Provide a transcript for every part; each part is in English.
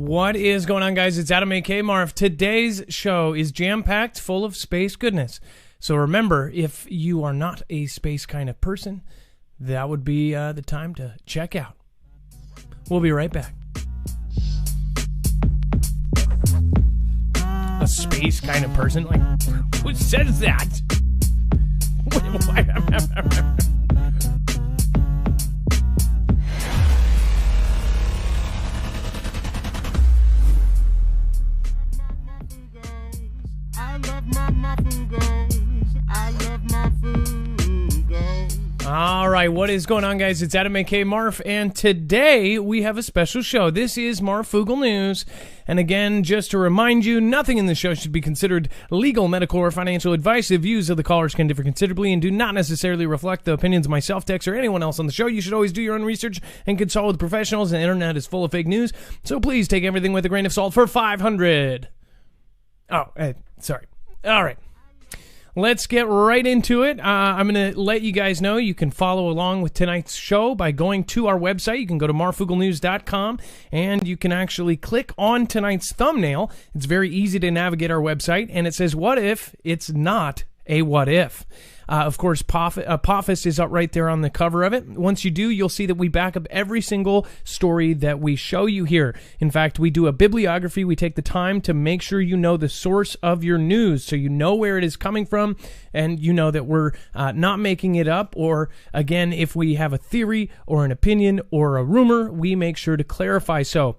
What is going on, guys? It's Adam A.K. Marv. Today's show is jam-packed full of space goodness. So remember, if you are not a space kind of person, that would be the time to check out. We'll be right back. A space kind of person? Like, who says that? All right, what is going on, guys? It's Adam A.K. Marf, and today we have a special show. This is Marfoogle News, and again, just to remind you, nothing in the show should be considered legal, medical, or financial advice. The views of the callers can differ considerably and do not necessarily reflect the opinions of myself, Tex, or anyone else on the show. You should always do your own research and consult with professionals. The internet is full of fake news, so please take everything with a grain of salt for 500. Sorry. All right. Let's get right into it. I'm going to let you guys know you can follow along with tonight's show by going to our website. You can go to marfooglenews.com, and you can actually click on tonight's thumbnail. It's very easy to navigate our website, and it says, what if it's not a what if? Of course, Apophis is up right there on the cover of it. Once you do, you'll see that we back up every single story that we show you here. In fact, we do a bibliography. We take the time to make sure you know the source of your news, so you know where it is coming from, and you know that we're not making it up. Or, again, if we have a theory or an opinion or a rumor, we make sure to clarify so.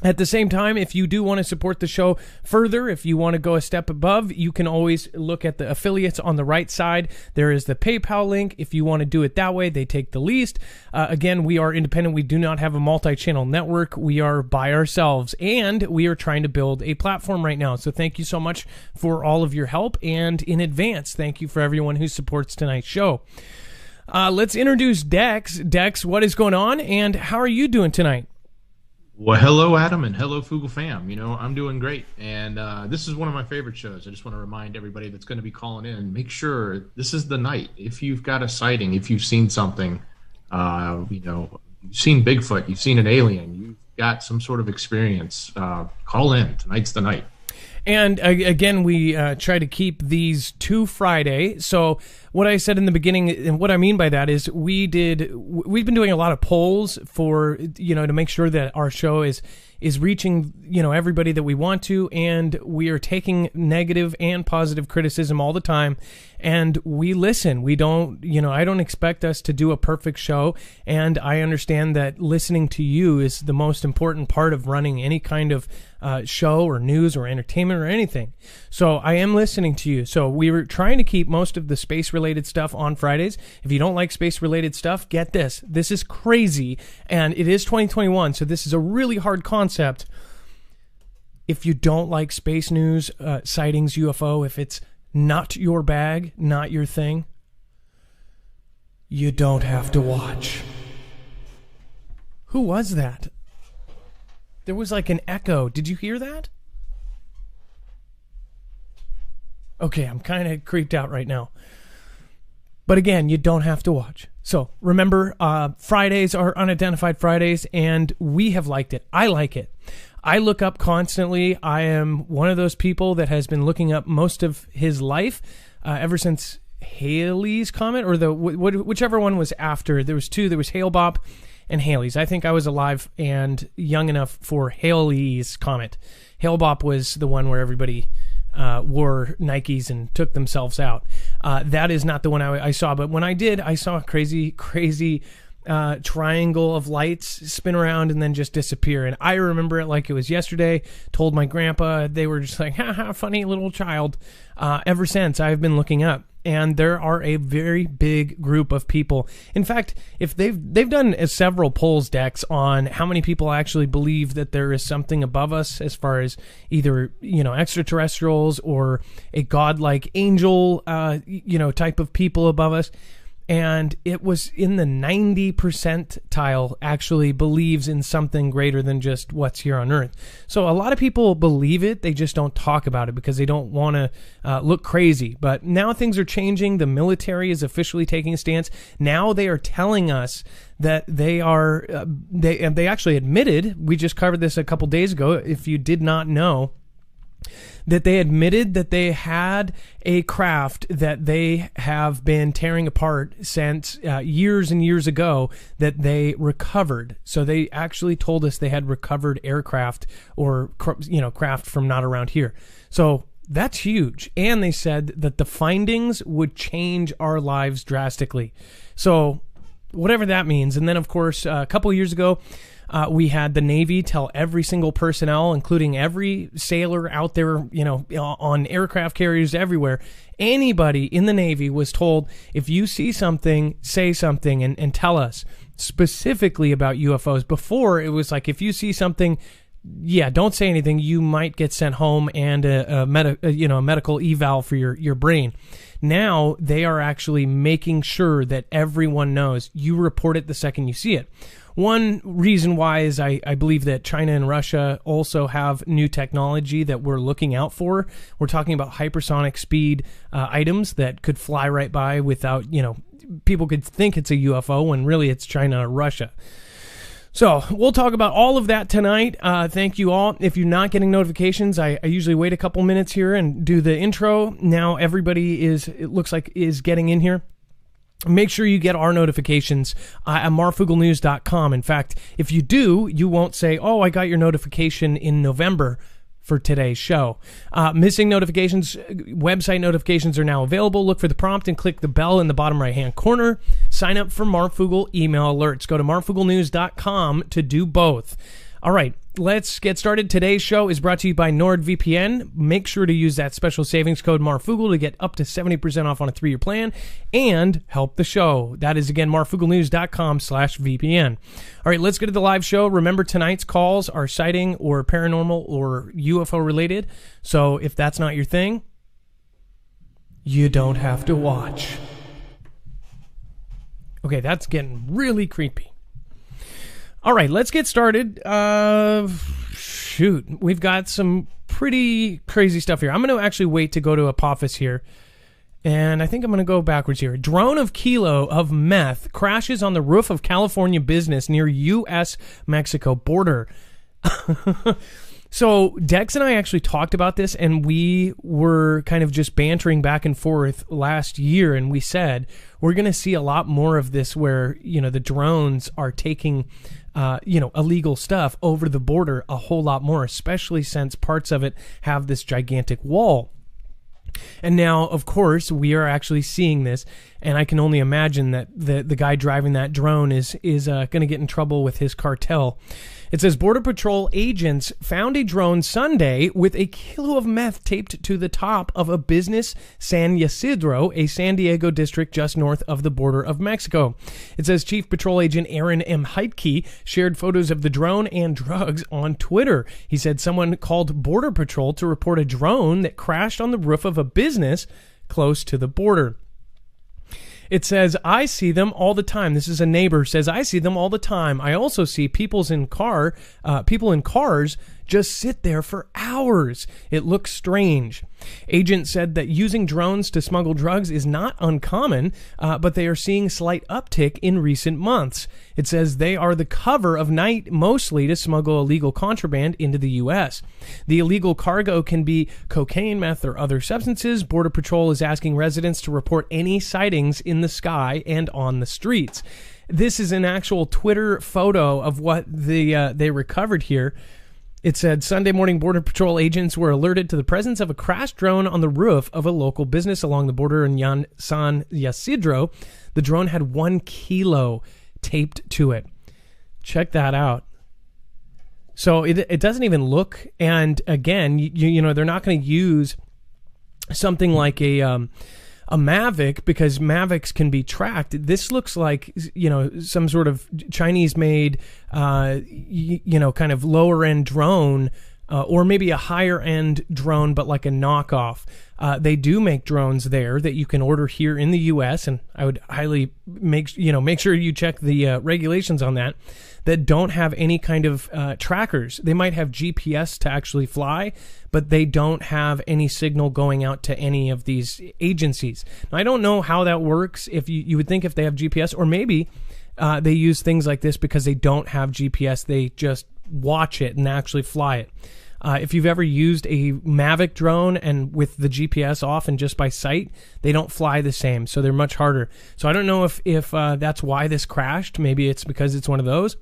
At the same time, if you do want to support the show further, if you want to go a step above, you can always look at the affiliates on the right side. There is the PayPal link. If you want to do it that way, they take the least. Again, we are independent. We do not have a multi-channel network. We are by ourselves, and we are trying to build a platform right now. So thank you so much for all of your help, and in advance, thank you for everyone who supports tonight's show. Let's introduce Dex. Dex, what is going on, and how are you doing tonight? Well, hello, Adam, and hello, Foogle fam. You know, I'm doing great, and this is one of my favorite shows. I just want to remind everybody that's going to be calling in, make sure this is the night. If you've got a sighting, if you've seen something, you've seen Bigfoot, you've seen an alien, you've got some sort of experience, call in. Tonight's the night. And again, we try to keep these to Friday. So what I said in the beginning, and what I mean by that is we've been doing a lot of polls for, to make sure that our show is reaching, everybody that we want to, and we are taking negative and positive criticism all the time, and we listen. We don't, I don't expect us to do a perfect show, and I understand that listening to you is the most important part of running any kind of show or news or entertainment or anything. So I am listening to you. So we were trying to keep most of the space-related stuff on Fridays. If you don't like space-related stuff, get this. This is crazy, and it is 2021, so this is a really hard concept. If you don't like space news, sightings, UFO, if it's not your bag, not your thing, you don't have to watch. Who was that? There was like an echo. Did you hear that? Okay, I'm kind of creeped out right now. But again, you don't have to watch. So remember, Fridays are Unidentified Fridays, and we have liked it. I like it. I look up constantly. I am one of those people that has been looking up most of his life ever since Halley's Comet, or whichever one was after. There was two. There was Hale-Bopp and Halley's. I think I was alive and young enough for Halley's Comet. Hale-Bopp was the one where everybody wore Nikes and took themselves out. That is not the one I saw, but when I did, I saw a crazy triangle of lights spin around and then just disappear. And I remember it like it was yesterday. Told my grandpa. They were just like, ha, funny little child. Ever since, I've been looking up. And there are a very big group of people. In fact, if they've done several polls, Dex, on how many people actually believe that there is something above us, as far as either extraterrestrials or a godlike angel, type of people above us. and it was in the 90 percentile actually believes in something greater than just what's here on Earth. So a lot of people believe it, they just don't talk about it because they don't want to look crazy. But now things are changing. The military is officially taking a stance. Now they are telling us that they are, they actually admitted, we just covered this a couple days ago, if you did not know, that they admitted that they had a craft that they have been tearing apart since years and years ago that they recovered. So they actually told us they had recovered aircraft or, craft from not around here. So that's huge. And they said that the findings would change our lives drastically. So whatever that means. And then, of course, a couple years ago, we had the Navy tell every single personnel, including every sailor out there, on aircraft carriers everywhere, anybody in the Navy was told, if you see something, say something and tell us specifically about UFOs. Before, it was like, if you see something, don't say anything. You might get sent home and a medical eval for your brain. Now they are actually making sure that everyone knows. You report it the second you see it. One reason why is I believe that China and Russia also have new technology that we're looking out for. We're talking about hypersonic speed items that could fly right by without, people could think it's a UFO when really it's China or Russia. So we'll talk about all of that tonight. Thank you all. If you're not getting notifications, I usually wait a couple minutes here and do the intro. Now everybody is getting in here. Make sure you get our notifications at marfugelnews.com. In fact, if you do, you won't say, oh, I got your notification in November for today's show. Missing notifications, website notifications are now available. Look for the prompt and click the bell in the bottom right-hand corner. Sign up for Marfugel email alerts. Go to marfugelnews.com to do both. All right, let's get started. Today's show is brought to you by NordVPN. Make sure to use that special savings code Marfugel to get up to 70% off on a 3-year plan and help the show. That is, again, marfugelnews.com/VPN. All right, let's get to the live show. Remember, tonight's calls are sighting or paranormal or UFO related. So if that's not your thing, you don't have to watch. Okay, that's getting really creepy. All right, let's get started. We've got some pretty crazy stuff here. I'm going to actually wait to go to Apophis here, and I think I'm going to go backwards here. Drone of kilo of meth crashes on the roof of California business near U.S.-Mexico border. So Dex and I actually talked about this, and we were kind of just bantering back and forth last year, and we said we're going to see a lot more of this where, the drones are taking illegal stuff over the border a whole lot more, especially since parts of it have this gigantic wall. And now, of course, we are actually seeing this, and I can only imagine that the guy driving that drone is going to get in trouble with his cartel. It says Border Patrol agents found a drone Sunday with a kilo of meth taped to the top of a business, San Ysidro, a San Diego district just north of the border of Mexico. It says Chief Patrol Agent Aaron M. Heitke shared photos of the drone and drugs on Twitter. He said someone called Border Patrol to report a drone that crashed on the roof of a business close to the border. It says, I see them all the time. This is a neighbor says, I see them all the time. I also see people in cars just sit there for hours. It looks strange. Agent said that using drones to smuggle drugs is not uncommon, but they are seeing slight uptick in recent months. It says they are the cover of night mostly to smuggle illegal contraband into the U.S. The illegal cargo can be cocaine, meth, or other substances. Border Patrol is asking residents to report any sightings in the sky and on the streets. This is an actual Twitter photo of what they recovered here. It said, Sunday morning, Border Patrol agents were alerted to the presence of a crashed drone on the roof of a local business along the border in San Ysidro. The drone had 1 kilo taped to it. Check that out. So it doesn't even look, and again, they're not going to use something like a Mavic, because Mavics can be tracked. This looks like, some sort of Chinese-made, kind of lower-end drone or maybe a higher end drone, but like a knockoff. They do make drones there that you can order here in the U.S., and I would highly make sure you check the regulations on that don't have any kind of trackers. They might have GPS to actually fly, but they don't have any signal going out to any of these agencies. Now, I don't know how that works. If you would think if they have GPS, or maybe they use things like this because they don't have GPS, they just watch it and actually fly it. If you've ever used a Mavic drone and with the GPS off and just by sight, they don't fly the same, so they're much harder. So I don't know if that's why this crashed. Maybe it's because it's one of those,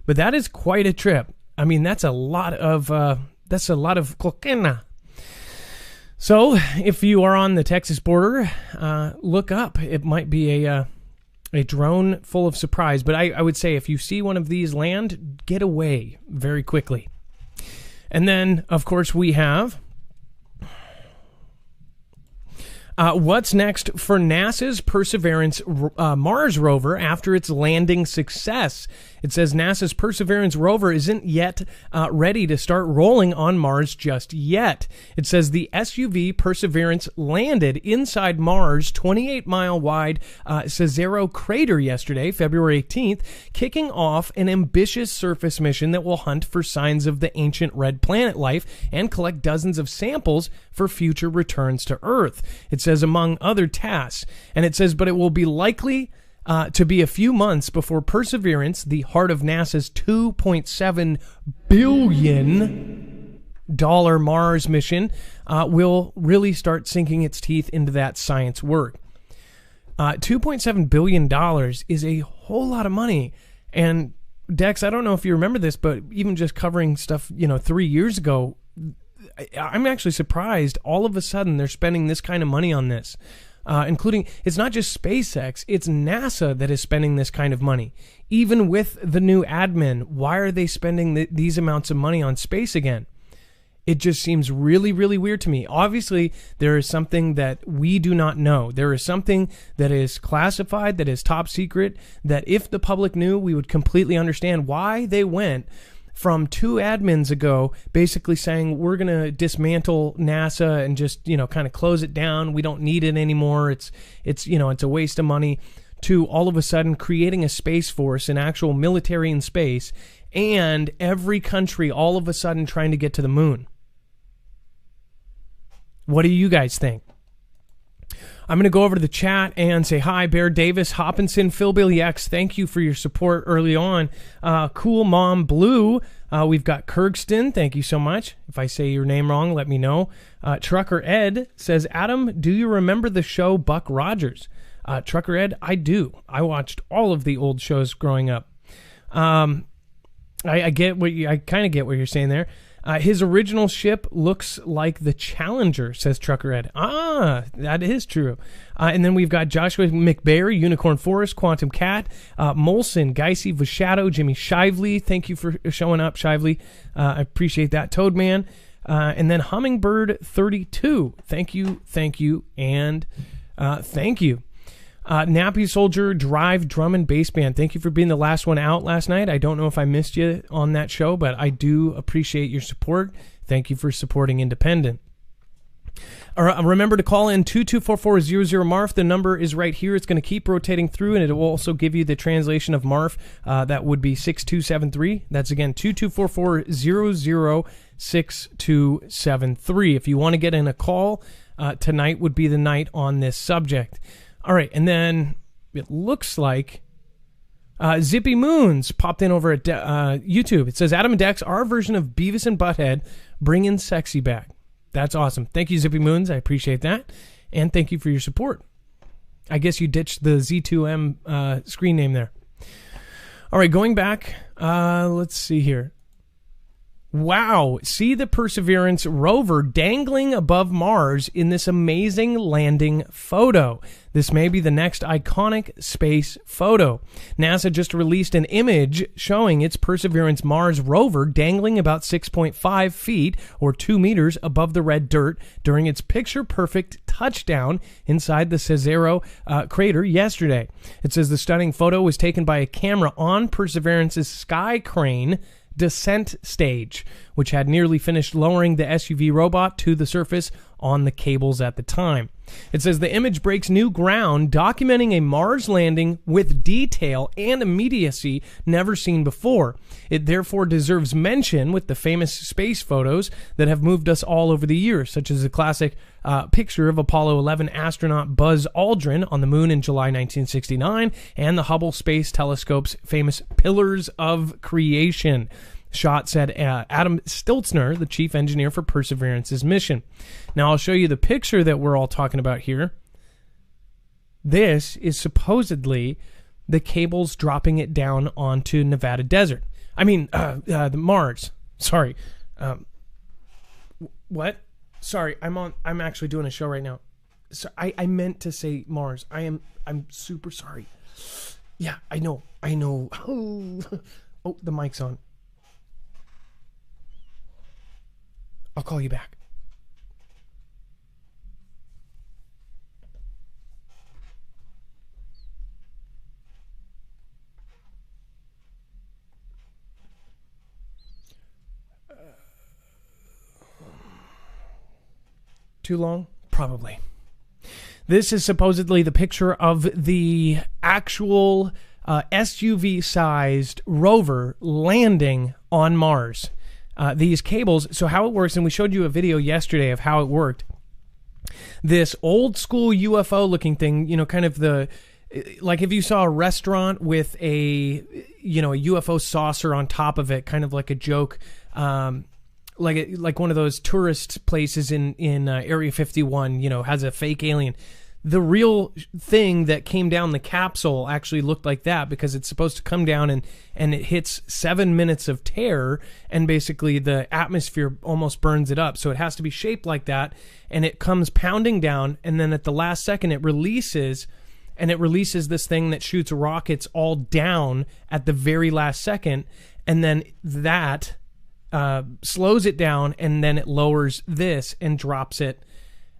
but that is quite a trip. I mean, that's a lot of cocaine. So if you are on the Texas border, look up. It might be a drone full of surprise, but I would say if you see one of these land, get away very quickly. And then, of course, we have what's next for NASA's Perseverance Mars rover after its landing success. It says NASA's Perseverance rover isn't yet ready to start rolling on Mars just yet. It says the SUV Perseverance landed inside Mars' 28-mile-wide Cesaro crater yesterday, February 18th, kicking off an ambitious surface mission that will hunt for signs of the ancient red planet life and collect dozens of samples for future returns to Earth. It says among other tasks. And it says, but it will be likely to be a few months before Perseverance, the heart of NASA's $2.7 billion Mars mission, will really start sinking its teeth into that science work. $2.7 billion is a whole lot of money. And Dex, I don't know if you remember this, but even just covering stuff, 3 years ago, I'm actually surprised all of a sudden they're spending this kind of money on this. Including, it's not just SpaceX, it's NASA that is spending this kind of money. Even with the new admin, why are they spending these amounts of money on space again? It just seems really, really weird to me. Obviously, there is something that we do not know. There is something that is classified, that is top secret, that if the public knew, we would completely understand why they went from 2 admins ago basically saying we're going to dismantle NASA and just, kind of close it down. We don't need it anymore. It's a waste of money, to all of a sudden creating a space force, an actual military in space, and every country all of a sudden trying to get to the moon. What do you guys think? I'm going to go over to the chat and say hi, Bear Davis, Hopkinson, Philbilly X. Thank you for your support early on. Cool Mom Blue. We've got Kirkston. Thank you so much. If I say your name wrong, let me know. Trucker Ed says, Adam, do you remember the show Buck Rogers? Trucker Ed, I do. I watched all of the old shows growing up. I kind of get what you're saying there. His original ship looks like the Challenger, says Trucker Ed. That is true. And then we've got Joshua McBair, Unicorn Forest, Quantum Cat, Molson, Geisy, Vashadow, Jimmy Shively. Thank you for showing up, Shively. I appreciate that. Toadman. And then Hummingbird 32. Thank you, and thank you. Nappy Soldier, Drive, Drum and Bass Band. Thank you for being the last one out last night. I don't know if I missed you on that show, but I do appreciate your support. Thank you for supporting Independent. Remember to call in 2244000 The number is right here. It's going to keep rotating through, and it will also give you the translation of MARF. That would be 6273. That's again 22440006273. If you want to get in a call, tonight would be the night on this subject. All right, and then it looks like Zippy Moons popped in over at YouTube. It says, Adam and Dex, our version of Beavis and Butthead, bringing sexy back. That's awesome. Thank you, Zippy Moons. I appreciate that. And thank you for your support. I guess you ditched the Z2M screen name there. All right, going back, let's see here. Wow, see the Perseverance rover dangling above Mars in this amazing landing photo. This may be the next iconic space photo. NASA just released an image showing its Perseverance Mars rover dangling about 6.5 feet or 2 meters above the red dirt during its picture-perfect touchdown inside the Cesaro crater yesterday. It says the stunning photo was taken by a camera on Perseverance's sky crane descent stage, which had nearly finished lowering the SUV robot to the surface on the cables at the time. It says the image breaks new ground, documenting a Mars landing with detail and immediacy never seen before. It therefore deserves mention with the famous space photos that have moved us all over the years, such as the classic picture of Apollo 11 astronaut Buzz Aldrin on the moon in July 1969 and the Hubble Space Telescope's famous Pillars of Creation shot, said Adam Stiltzner, the chief engineer for Perseverance's mission. Now, I'll show you the picture that we're all talking about here. This is supposedly the cables dropping it down onto Nevada desert. I mean, the Mars. Sorry. What? Sorry, I'm actually doing a show right now. So I meant to say Mars. I'm super sorry. Yeah, I know. Oh, the mic's on. I'll call you back. Too long? Probably. This is supposedly the picture of the actual SUV-sized rover landing on Mars. These cables, so how it works, and we showed you a video yesterday of how it worked. This old school UFO looking thing, you know, kind of like if you saw a restaurant with a UFO saucer on top of it, kind of like a joke, like one of those tourist places in Area 51, you know, has a fake alien. The real thing that came down the capsule actually looked like that, because it's supposed to come down and it hits 7 minutes of terror, and basically the atmosphere almost burns it up. So it has to be shaped like that, and it comes pounding down, and then at the last second it releases this thing that shoots rockets all down at the very last second, and then that slows it down, and then it lowers this and drops it.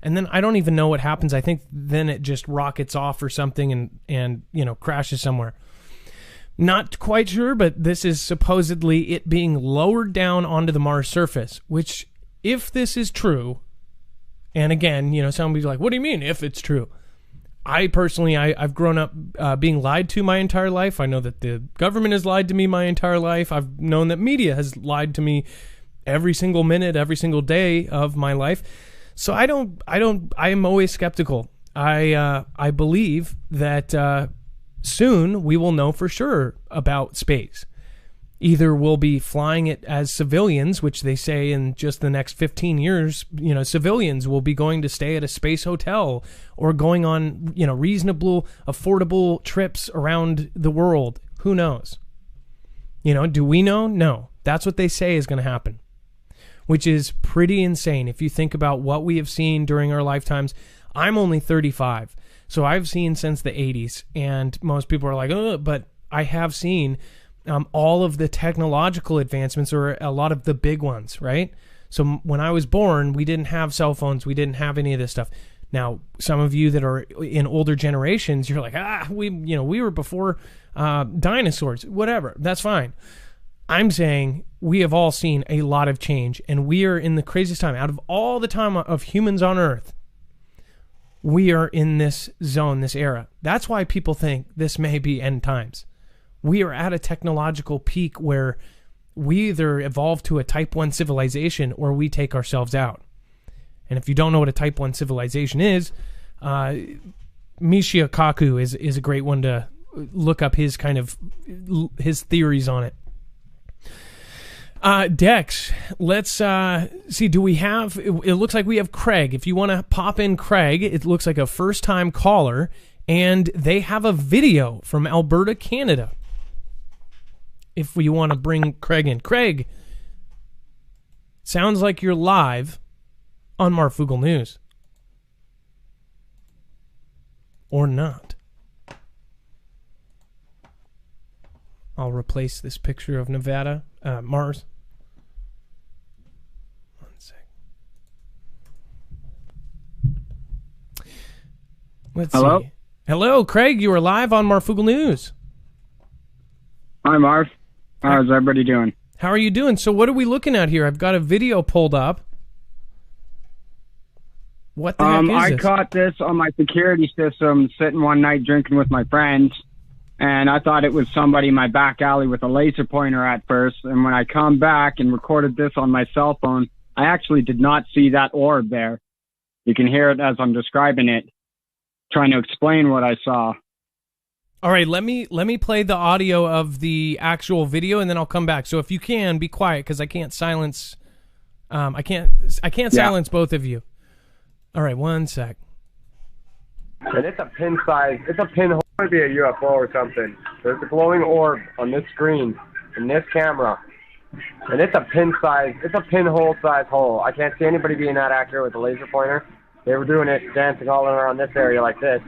And then I don't even know what happens. I think then it just rockets off or something and you know, crashes somewhere. Not quite sure, but this is supposedly it being lowered down onto the Mars surface, which, if this is true, and again, you know, somebody's like, what do you mean if it's true? I personally, I've grown up being lied to my entire life. I know that the government has lied to me my entire life. I've known that media has lied to me every single minute, every single day of my life. So I am always skeptical. I believe that soon we will know for sure about space. Either we'll be flying it as civilians, which they say in just the next 15 years, you know, civilians will be going to stay at a space hotel or going on, you know, reasonable, affordable trips around the world. Who knows? You know, do we know? No. That's what they say is going to happen, which is pretty insane if you think about what we have seen during our lifetimes. I'm only 35, so I've seen since the 80s, and most people are like, oh, but I have seen all of the technological advancements, or a lot of the big ones, right? So when I was born, we didn't have cell phones, we didn't have any of this stuff. Now, some of you that are in older generations, you're like, we were before dinosaurs, whatever. That's fine. I'm saying we have all seen a lot of change, and we are in the craziest time. Out of all the time of humans on Earth, we are in this zone, this era. That's why people think this may be end times. We are at a technological peak where we either evolve to a Type 1 civilization or we take ourselves out. And if you don't know what a Type 1 civilization is, Michio Kaku is a great one to look up his theories on it. Dex, let's see, do we have, it looks like we have Craig. If you want to pop in Craig, it looks like a first-time caller, and they have a video from Alberta, Canada. If we want to bring Craig in. Craig, sounds like you're live on Marfoogle News. Or not. I'll replace this picture of Nevada, Mars. One sec. Let's see. Hello, Craig. You are live on Marfoogle News. Hi, Marv. How's everybody doing? How are you doing? So what are we looking at here? I've got a video pulled up. What the heck is I this? caught this on my security system sitting one night drinking with my friends, and I thought it was somebody in my back alley with a laser pointer at first. And when I come back and recorded this on my cell phone, I actually did not see that orb there. You can hear it as I'm describing it, trying to explain what I saw. All right, let me play the audio of the actual video, and then I'll come back. So if you can, be quiet, because I can't silence. I can't silence both of you. All right, one sec. And it's a pin size. It's a pinhole. It might be a UFO or something. There's a glowing orb on this screen in this camera. And it's a pin size. It's a pinhole size hole. I can't see anybody being that accurate with a laser pointer. They were doing it, dancing all around this area like this.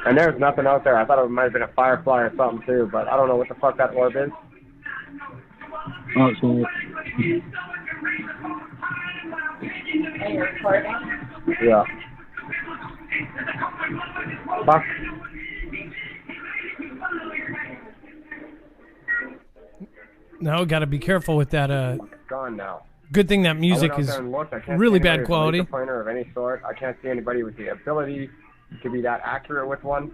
And there's nothing out there. I thought it might have been a firefly or something too, but I don't know what the fuck that orb is. Oh, sorry. Are you recording? Yeah. Fuck. No, got to be careful with that. It's gone now. Good thing that music I went out is there and looked. I can't really see bad anybody with a quality. laser pointer of any sort. I can't see anybody with the ability to be that accurate with one.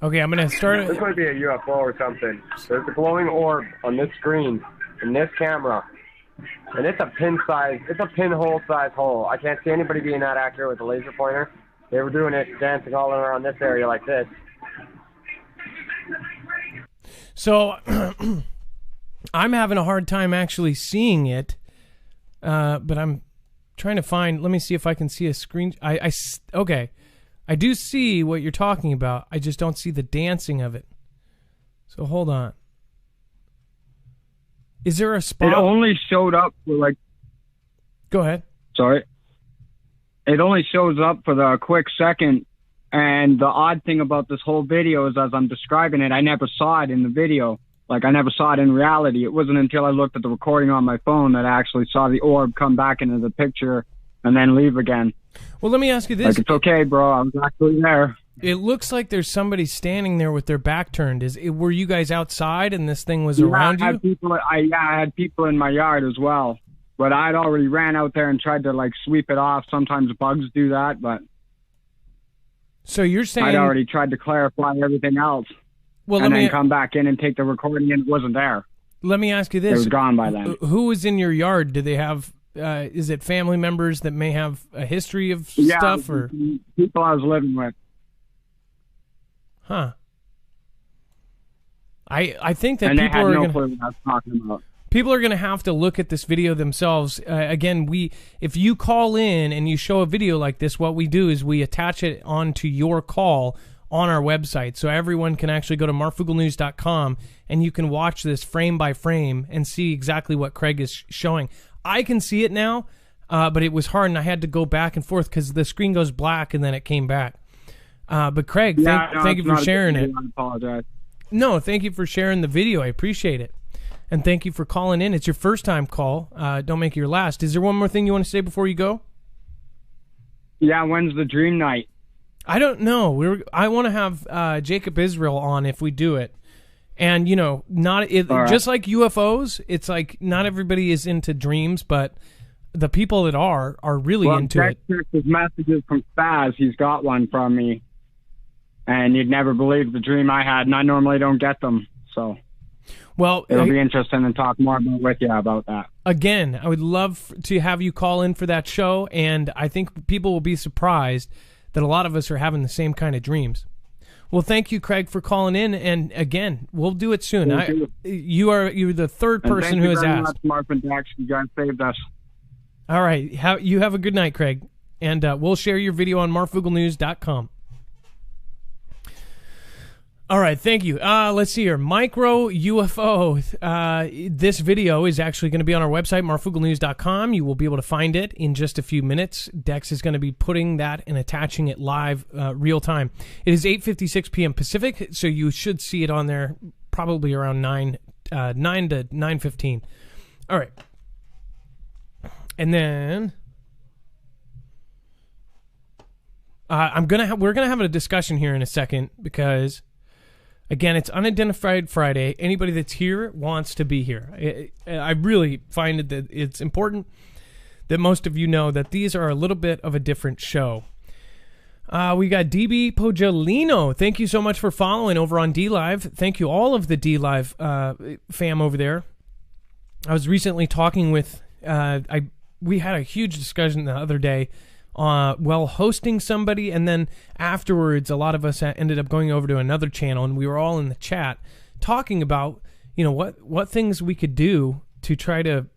Okay, I'm gonna start. This might be a UFO or something. There's a glowing orb on this screen in this camera. And it's a pin size. It's a pinhole size hole. I can't see anybody being that accurate with a laser pointer. They were doing it, dancing all around this area like this. So I'm having a hard time actually seeing it, but I'm trying to find. Let me see if I can see a screen. Okay, I do see what you're talking about. I just don't see the dancing of it. So hold on. Is there a spot? It only showed up for like... Go ahead. Sorry. It only shows up for the quick second. And the odd thing about this whole video is as I'm describing it, I never saw it in the video. Like, I never saw it in reality. It wasn't until I looked at the recording on my phone that I actually saw the orb come back into the picture and then leave again. Well, let me ask you this. Like, it's okay, bro. I was actually there. It looks like there's somebody standing there with their back turned. Were you guys outside and this thing was around I you? had people, I had people in my yard as well. But I'd already ran out there and tried to, like, sweep it off. Sometimes bugs do that, but... So you're saying... I'd already tried to clarify everything else. Well, and then come back in and take the recording, and it wasn't there. Let me ask you this. It was gone by then. Who was in your yard? Do they have... is it family members that may have a history of stuff? Or people I was living with. Huh. I think that and people they had are no going clue what I was talking about. People are going to have to look at this video themselves. Again, if you call in and you show a video like this, what we do is we attach it onto your call on our website, so everyone can actually go to marfugelnews.com and you can watch this frame by frame and see exactly what Craig is showing. I can see it now, but it was hard, and I had to go back and forth because the screen goes black and then it came back. But Craig, thank you for sharing it. I apologize. No, thank you for sharing the video. I appreciate it. And thank you for calling in. It's your first time call. Don't make it your last. Is there one more thing you want to say before you go? Yeah, when's the dream night? I don't know. I want to have Jacob Israel on if we do it. And, you know, just like UFOs, it's like not everybody is into dreams, but the people that are really into it. His messages from Spaz. He's got one from me. And you'd never believe the dream I had, and I normally don't get them. So... Well, it'll be interesting to talk more with you about that. Again, I would love to have you call in for that show, and I think people will be surprised that a lot of us are having the same kind of dreams. Well, thank you, Craig, for calling in, and again, we'll do it soon. You're the third person who has asked. Thank you very much, Mark and Dax. You guys saved us. All right, you have a good night, Craig, and we'll share your video on marfugelnews.com. All right, thank you. Let's see here. Micro UFO. This video is actually going to be on our website, marfugelnews.com. You will be able to find it in just a few minutes. Dex is going to be putting that and attaching it live real time. It is 8:56 p.m. Pacific, so you should see it on there probably around 9 to 9:15. All right. And then... we're gonna have a discussion here in a second because, again, it's Unidentified Friday. Anybody that's here wants to be here. I really find that it's important that most of you know that these are a little bit of a different show. We got DB Poggiolino. Thank you so much for following over on DLive. Thank you, all of the DLive fam over there. I was recently talking with, we had a huge discussion the other day while hosting somebody, and then afterwards a lot of us ended up going over to another channel, and we were all in the chat talking about, what things we could do to try to,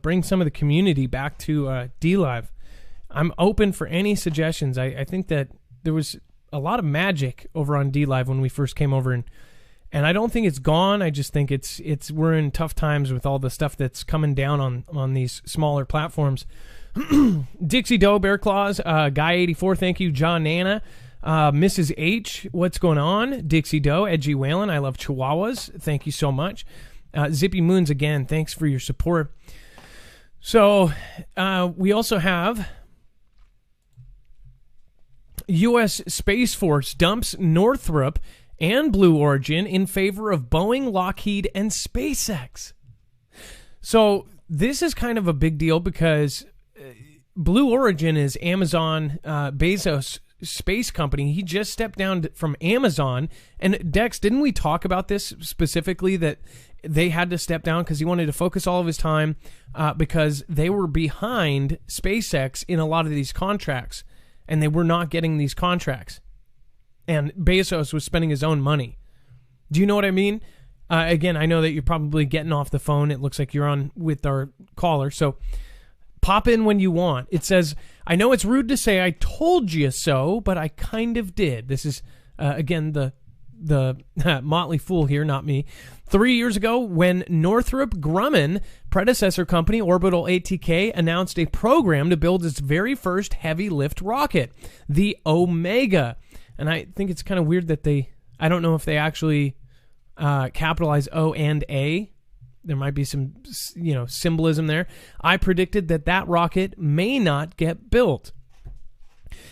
bring some of the community back to DLive. I'm open for any suggestions. I think that there was a lot of magic over on DLive when we first came over, and I don't think it's gone. I just think we're in tough times with all the stuff that's coming down on these smaller platforms. Dixie Doe, Bear Claws, Guy84, thank you. John Nana, Mrs. H, what's going on? Dixie Doe, Edgy Whalen, I love Chihuahuas, thank you so much. Zippy Moons, again, thanks for your support. So we also have U.S. Space Force dumps Northrop and Blue Origin in favor of Boeing, Lockheed, and SpaceX. So this is kind of a big deal because Blue Origin is Amazon Bezos' space company. He just stepped down from Amazon. And Dex, didn't we talk about this specifically, that they had to step down because he wanted to focus all of his time because they were behind SpaceX in a lot of these contracts, and they were not getting these contracts. And Bezos was spending his own money. Do you know what I mean? Again, I know that you're probably getting off the phone. It looks like you're on with our caller. So pop in when you want. It says, I know it's rude to say I told you so, but I kind of did. This is, again, the Motley Fool here, not me. 3 years ago, when Northrop Grumman, predecessor company Orbital ATK, announced a program to build its very first heavy lift rocket, the Omega. And I think it's kind of weird that I don't know if they actually capitalize O and A. There might be some, symbolism there. I predicted that rocket may not get built.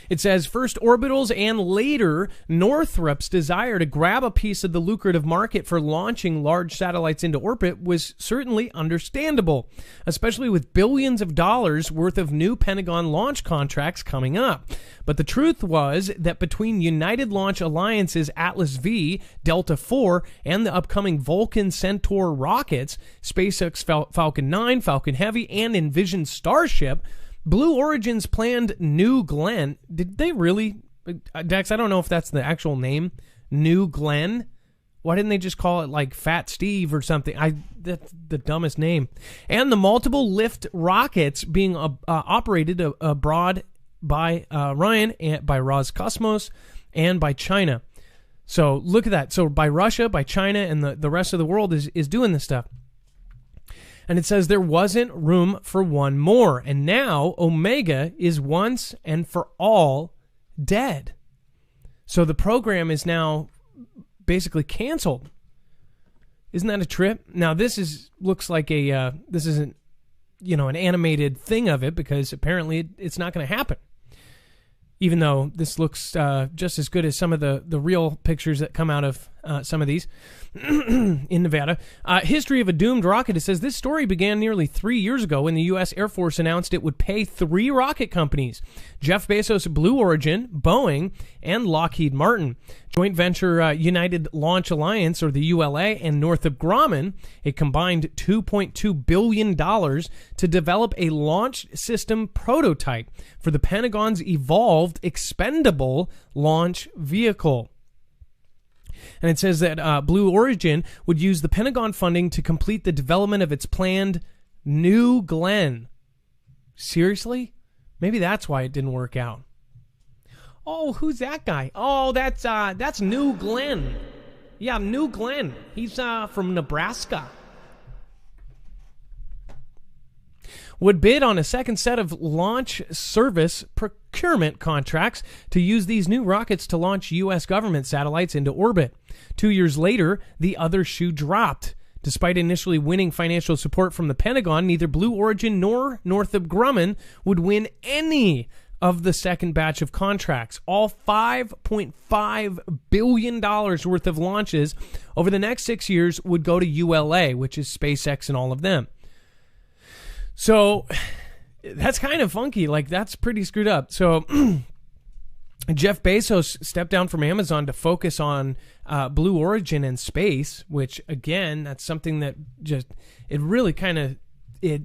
It says, first Orbitals and later Northrop's desire to grab a piece of the lucrative market for launching large satellites into orbit was certainly understandable, especially with billions of dollars worth of new Pentagon launch contracts coming up. But the truth was that between United Launch Alliance's Atlas V, Delta IV, and the upcoming Vulcan Centaur rockets, SpaceX Falcon 9, Falcon Heavy, and Envision Starship, Blue Origin's planned New Glenn, did they really, Dex, I don't know if that's the actual name, New Glenn? Why didn't they just call it like Fat Steve or something? That's the dumbest name. And the multiple lift rockets being operated abroad by Ryan, and by Roscosmos, and by China. So look at that. So by Russia, by China, and the rest of the world is doing this stuff. And it says there wasn't room for one more. And now Omega is once and for all dead. So the program is now basically canceled. Isn't that a trip? Now this looks like this isn't, an animated thing of it, because apparently it's not going to happen. Even though this looks just as good as some of the real pictures that come out of some of these in Nevada. History of a doomed rocket. It says this story began nearly 3 years ago when the U.S. Air Force announced it would pay 3 rocket companies, Jeff Bezos' Blue Origin, Boeing, and Lockheed Martin. Joint venture United Launch Alliance, or the ULA, and Northrop Grumman, a combined $2.2 billion to develop a launch system prototype for the Pentagon's Evolved Expendable Launch Vehicle. And it says that Blue Origin would use the Pentagon funding to complete the development of its planned New Glenn. Seriously? Maybe that's why it didn't work out. Oh, who's that guy? Oh, that's New Glenn. Yeah, New Glenn. He's from Nebraska. Would bid on a second set of launch service procurement contracts to use these new rockets to launch U.S. government satellites into orbit. 2 years later, the other shoe dropped. Despite initially winning financial support from the Pentagon, neither Blue Origin nor Northrop Grumman would win any of the second batch of contracts. All $5.5 billion worth of launches over the next 6 years would go to ULA, which is SpaceX and all of them. So that's kind of funky. Like, that's pretty screwed up. So Jeff Bezos stepped down from Amazon to focus on Blue Origin and space, which, again, that's something that just, it really kind of, it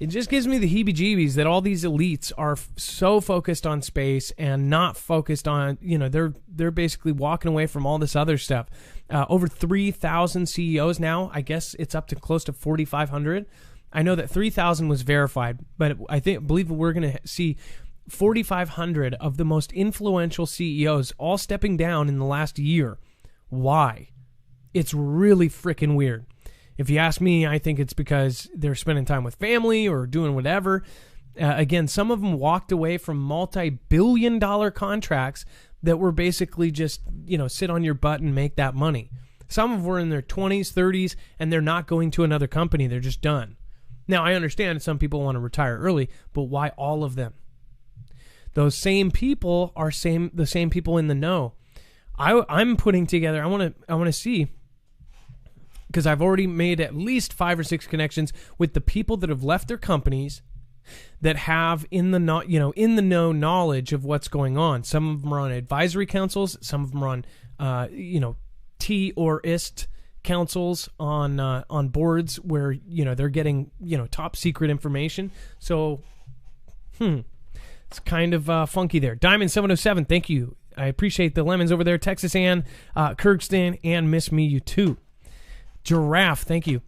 just gives me the heebie-jeebies that all these elites are so focused on space and not focused on, they're basically walking away from all this other stuff. Over 3,000 CEOs now. I guess it's up to close to 4,500. I know that 3,000 was verified, but I believe we're going to see 4,500 of the most influential CEOs all stepping down in the last year. Why? It's really freaking weird. If you ask me, I think it's because they're spending time with family or doing whatever. Again, some of them walked away from multi-billion-dollar contracts that were basically just, sit on your butt and make that money. Some of them were in their 20s, 30s, and they're not going to another company. They're just done. Now, I understand some people want to retire early, but why all of them? Those same people are the same people in the know. I'm putting together, I want to see, because I've already made at least 5 or 6 connections with the people that have left their companies that have in the know knowledge of what's going on. Some of them are on advisory councils, some of them are on T or IST councils on boards where they're getting top secret information. So it's kind of funky there. Diamond 707, thank you. I appreciate the lemons over there. Texas Ann, Kirkston, and Miss Me You Too. Giraffe, thank you.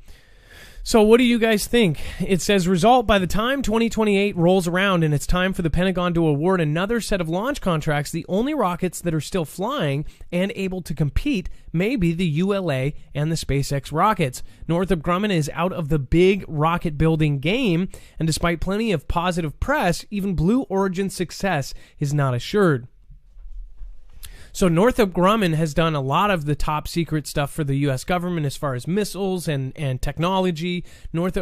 So what do you guys think? It says, result, by the time 2028 rolls around and it's time for the Pentagon to award another set of launch contracts, the only rockets that are still flying and able to compete may be the ULA and the SpaceX rockets. Northrop Grumman is out of the big rocket building game, and despite plenty of positive press, even Blue Origin's success is not assured. So Northrop Grumman has done a lot of the top secret stuff for the U.S. government as far as missiles and technology.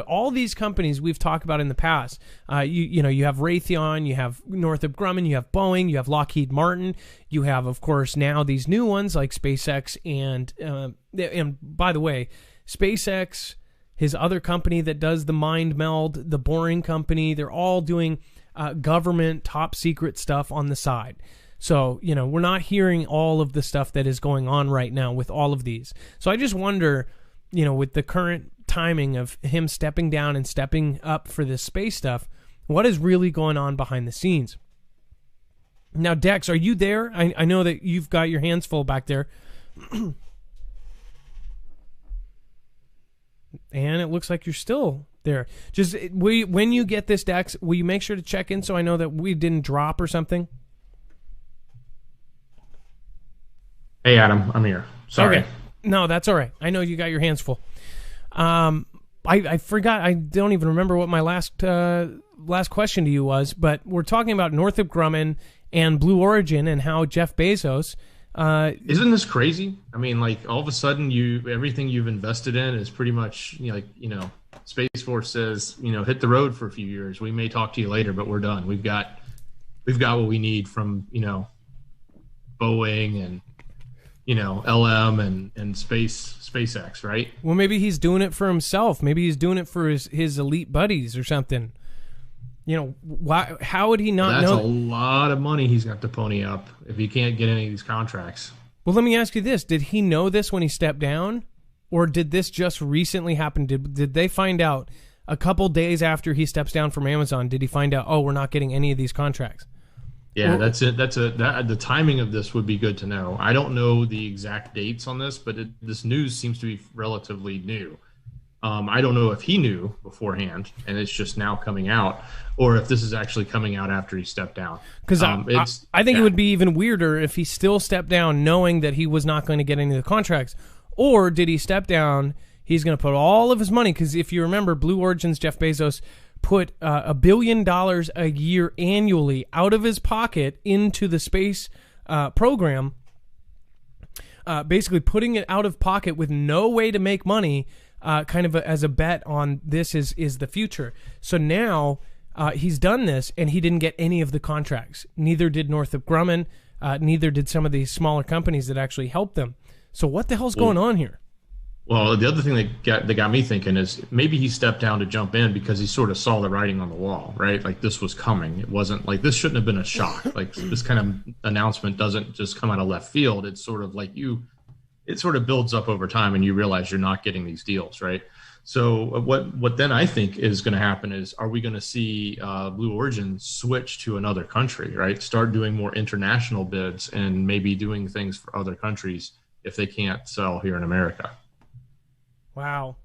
All these companies we've talked about in the past. You have Raytheon, you have Northrop Grumman, you have Boeing, you have Lockheed Martin, you have, of course, now these new ones like SpaceX and by the way, SpaceX, his other company that does the Mind Meld, the Boring Company, they're all doing government top secret stuff on the side. So, we're not hearing all of the stuff that is going on right now with all of these. So I just wonder, with the current timing of him stepping down and stepping up for this space stuff, what is really going on behind the scenes? Now, Dex, are you there? I know that you've got your hands full back there. And it looks like you're still there. Just when you get this, Dex, will you make sure to check in so I know that we didn't drop or something? Hey, Adam, I'm here. Sorry. Okay. No, that's all right. I know you got your hands full. I forgot. I don't even remember what my last question to you was, but we're talking about Northrop Grumman and Blue Origin and how Jeff Bezos. Isn't this crazy? I mean, like, all of a sudden, everything you've invested in is pretty much, Space Force says, hit the road for a few years. We may talk to you later, but we're done. We've got what we need from, Boeing and LM and SpaceX, right? Well, maybe he's doing it for himself. Maybe he's doing it for his elite buddies or something. Why? How would he not know? That's a lot of money he's got to pony up if he can't get any of these contracts. Well, let me ask you this. Did he know this when he stepped down? Or did this just recently happen? Did they find out a couple days after he steps down from Amazon? Did he find out, we're not getting any of these contracts? Yeah, that's it. The timing of this would be good to know. I don't know the exact dates on this, but this news seems to be relatively new. I don't know if he knew beforehand and it's just now coming out, or if this is actually coming out after he stepped down. Because I think it would be even weirder if he still stepped down knowing that he was not going to get any of the contracts. Or did he step down, he's going to put all of his money, because if you remember, Blue Origin's Jeff Bezos put $1 billion a year annually out of his pocket into the space program, basically putting it out of pocket with no way to make money, kind of as a bet on this is the future. So now He's done this, and he didn't get any of the contracts. Neither did Northrop Grumman. Neither did some of these smaller companies that actually helped them. So what the hell's going on here? Well, the other thing that got me thinking is maybe he stepped down to jump in because he sort of saw the writing on the wall, right? Like this was coming. It wasn't like this shouldn't have been a shock. Like this kind of announcement doesn't just come out of left field. It's sort of like it sort of builds up over time and you realize you're not getting these deals, right? So what then I think is going to happen is, are we going to see Blue Origin switch to another country, right? Start doing more international bids and maybe doing things for other countries if they can't sell here in America. Wow.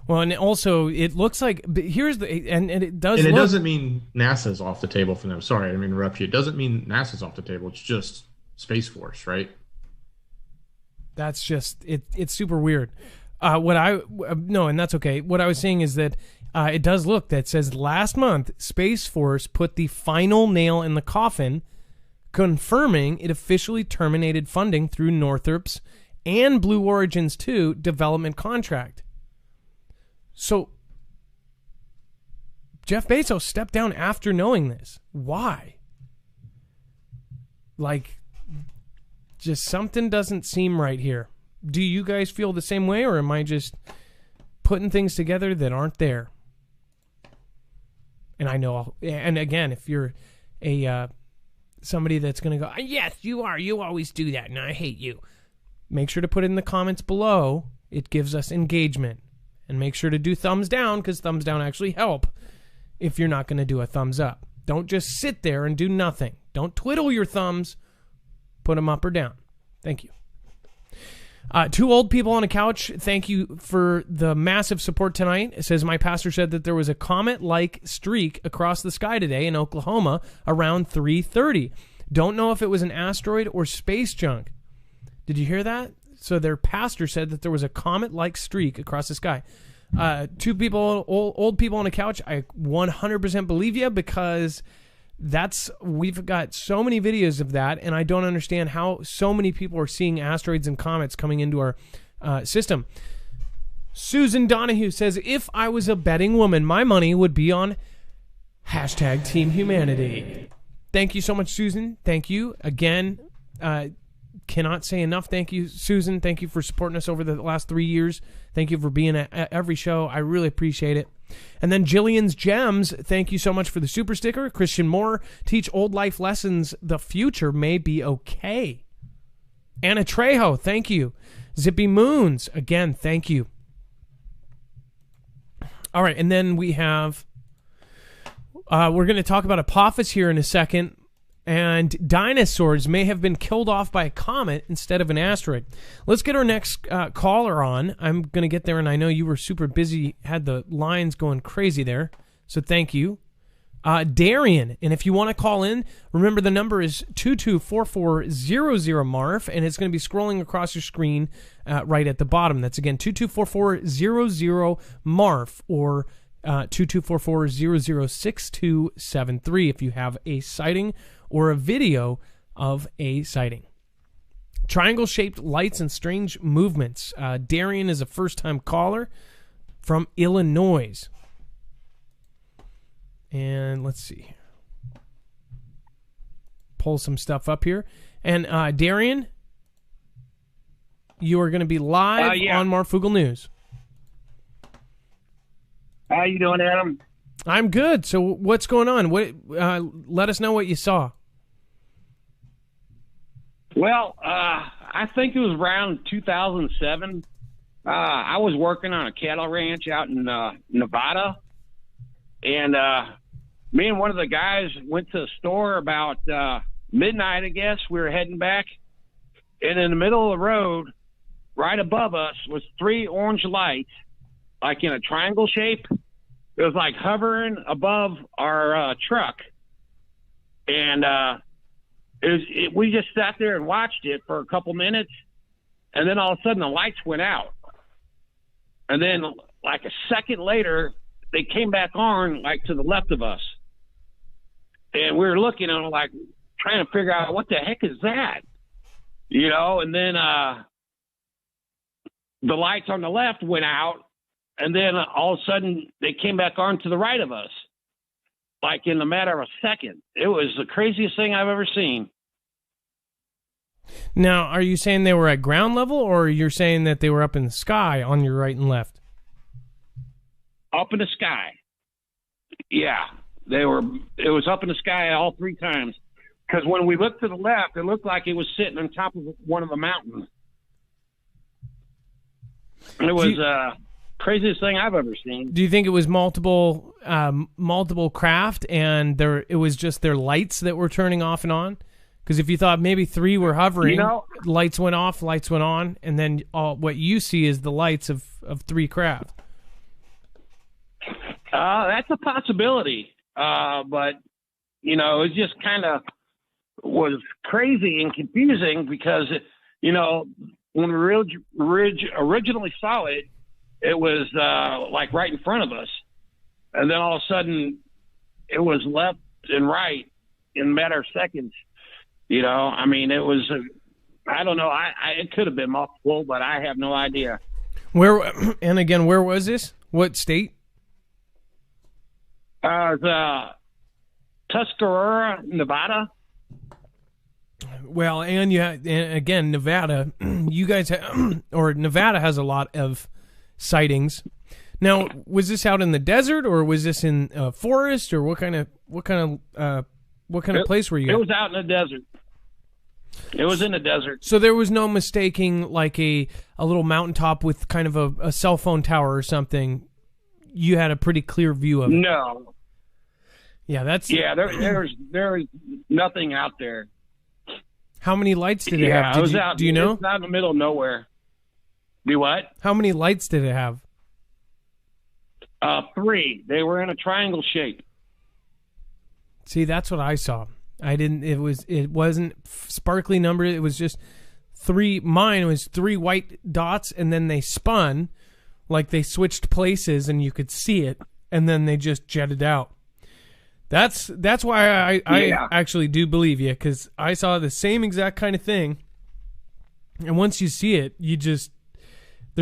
Well, and also it looks like here's the and it does. And it doesn't mean NASA's off the table for them. Sorry, I didn't mean to interrupt you. It doesn't mean NASA's off the table. It's just Space Force, right? That's just it's super weird. And that's okay. What I was saying is that it does look that says last month Space Force put the final nail in the coffin, confirming it officially terminated funding through Northrop's and Blue Origin's 2 development contract. So Jeff Bezos stepped down after knowing this. Why? Like, just something doesn't seem right here. Do you guys feel the same way, or am I just putting things together that aren't there? And I know, and again, if you're a somebody that's going to go, yes, you are. You always do that, and I hate you. Make sure to put it in the comments below. It gives us engagement. And make sure to do thumbs down, because thumbs down actually help if you're not going to do a thumbs up. Don't just sit there and do nothing. Don't twiddle your thumbs. Put them up or down. Thank you. 2 old people on a couch. Thank you for the massive support tonight. It says, my pastor said that there was a comet-like streak across the sky today in Oklahoma around 3:30. Don't know if it was an asteroid or space junk. Did you hear that? So their pastor said that there was a comet-like streak across the sky. 2 people, old people on a couch. I 100% believe you, because we've got so many videos of that, and I don't understand how so many people are seeing asteroids and comets coming into our system. Susan Donahue says, if I was a betting woman, my money would be on #Team Humanity. Thank you so much, Susan. Thank you. Again, cannot say enough. Thank you, Susan. Thank you for supporting us over the last 3 years. Thank you for being at every show. I really appreciate it. And then Jillian's Gems, thank you so much for the super sticker. Christian Moore, teach old life lessons. The future may be okay. Anna Trejo, thank you. Zippy Moons, again, thank you. All right, and then we have, we're going to talk about Apophis here in a second. And dinosaurs may have been killed off by a comet instead of an asteroid. Let's get our next caller on. I'm going to get there, and I know you were super busy, had the lines going crazy there, so thank you. Darian, and if you want to call in, remember the number is 224400MARF, and it's going to be scrolling across your screen right at the bottom. That's, again, 224400MARF, or 2244006273 if you have a sighting or a video of a sighting. Triangle-shaped lights and strange movements. Darian is a first-time caller from Illinois. And let's see. Pull some stuff up here. And Darian, you are going to be live on Marfugel News. How you doing, Adam? I'm good. So what's going on? Let us know what you saw. Well, I think it was around 2007. I was working on a cattle ranch out in Nevada, and me and one of the guys went to the store about midnight, I guess. We were heading back, and in the middle of the road, right above us, was 3 orange lights, like in a triangle shape. It was like hovering above our truck, and we just sat there and watched it for a couple minutes, and then all of a sudden the lights went out, and then like a second later they came back on, like to the left of us, and we were looking and like trying to figure out what the heck is that, and then the lights on the left went out. And then all of a sudden, they came back on to the right of us. like in a matter of a second. It was the craziest thing I've ever seen. Now, are you saying they were at ground level, or you're saying that they were up in the sky on your right and left? Up in the sky. Yeah, they were. It was up in the sky all 3 times. Because when we looked to the left, it looked like it was sitting on top of one of the mountains. It was craziest thing I've ever seen. Do you think it was multiple craft, and it was just their lights that were turning off and on? Because if you thought maybe 3 were hovering, lights went off, lights went on, and then what you see is the lights of 3 craft. That's a possibility. But, it just kind of was crazy and confusing because, when we originally saw it, it was like right in front of us. And then all of a sudden, it was left and right in a matter of seconds. It was, I don't know. It could have been multiple, but I have no idea. Where was this? What state? Tuscarora, Nevada. Well, and again, Nevada, you guys, or Nevada has a lot of sightings. Now, was this out in the desert, or was this in a forest, or what kind of place were you? It was out in the desert. It was in the desert. So there was no mistaking like a little mountaintop with kind of a cell phone tower or something. You had a pretty clear view of it. No. Yeah, there's nothing out there. How many lights did it have? Do you know? It's out in the middle of nowhere. Do what? How many lights did it have? 3. They were in a triangle shape. See, that's what I saw. It wasn't sparkly numbered. It was just 3. Mine was 3 white dots, and then they spun, like they switched places, and you could see it, and then they just jetted out. That's why I actually do believe you, because I saw the same exact kind of thing, and once you see it, there's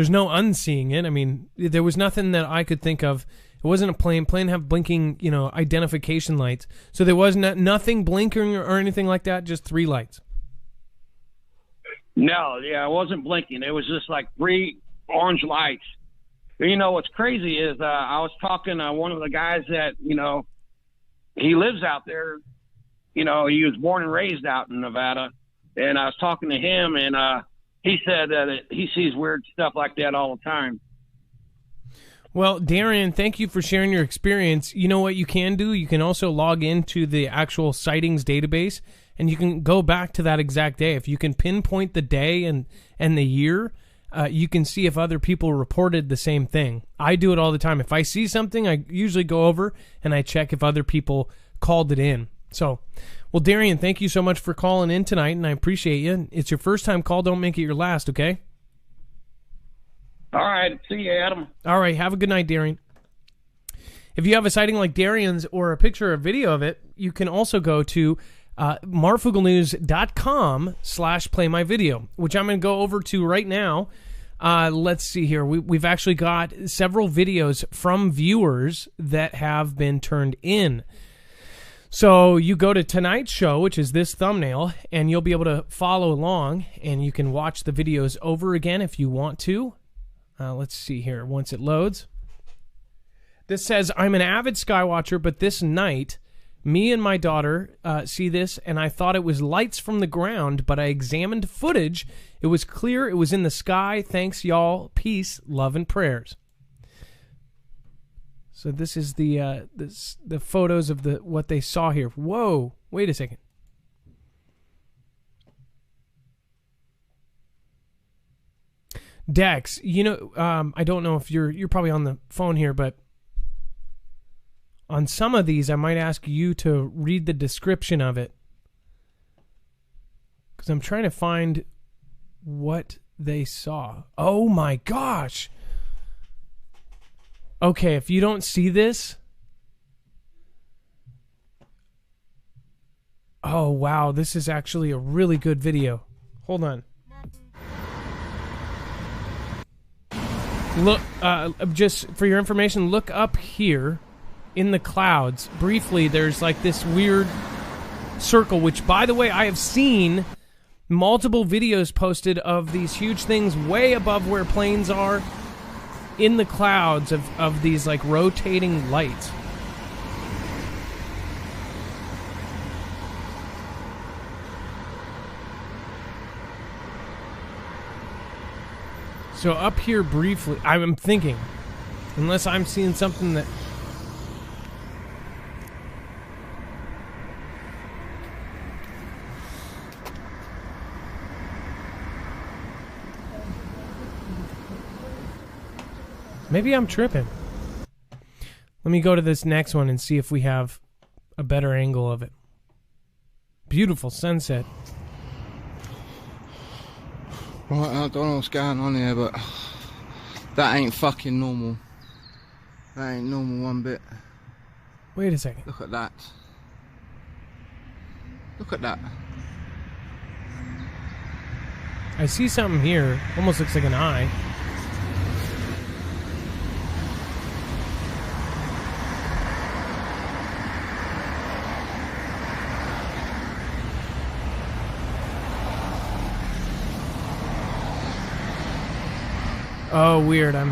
no unseeing it. I mean, there was nothing that I could think of. It wasn't a plane. Plane have blinking, identification lights. So there was nothing blinking or anything like that, just 3 lights. No, it wasn't blinking. It was just like 3 orange lights. What's crazy is I was talking to one of the guys that, he lives out there. He was born and raised out in Nevada. And I was talking to him, and he said that he sees weird stuff like that all the time. Well, Darian, thank you for sharing your experience. You know what you can do? You can also log into the actual sightings database, and you can go back to that exact day. If you can pinpoint the day and the year, you can see if other people reported the same thing. I do it all the time. If I see something, I usually go over and I check if other people called it in. So, well, Darian, thank you so much for calling in tonight, and I appreciate you. It's your first time call. Don't make it your last, okay? All right. See you, Adam. All right. Have a good night, Darian. If you have a sighting like Darian's or a picture or video of it, you can also go to marfugelnews.com/playmyvideo, which I'm going to go over to right now. Let's see here. We've actually got several videos from viewers that have been turned in. So you go to tonight's show, which is this thumbnail, and you'll be able to follow along, and you can watch the videos over again if you want to. Let's see here. Once it loads. This says, I'm an avid skywatcher, but this night, me and my daughter see this, and I thought it was lights from the ground, but I examined footage. It was clear it was in the sky. Thanks, y'all. Peace, love, and prayers. So this is the photos of what they saw here. Whoa, wait a second. Dex, I don't know if you're probably on the phone here, but on some of these, I might ask you to read the description of it, because I'm trying to find what they saw. Oh my gosh. Okay, if you don't see this. Oh, wow. This is actually a really good video. Hold on. Look, just for your information, look up here. in the clouds. Briefly, there's like this weird circle, which, by the way, I have seen multiple videos posted of these huge things way above where planes are in the clouds of these like rotating lights. So up here briefly, I'm thinking, unless I'm seeing something that... Maybe I'm tripping. Let me go to this next one and see if we have a better angle of it. Beautiful sunset. Right, I don't know what's going on here, but that ain't fucking normal. That ain't normal one bit. Wait a second. Look at that. Look at that. I see something here. Almost looks like an eye. Oh, weird. Look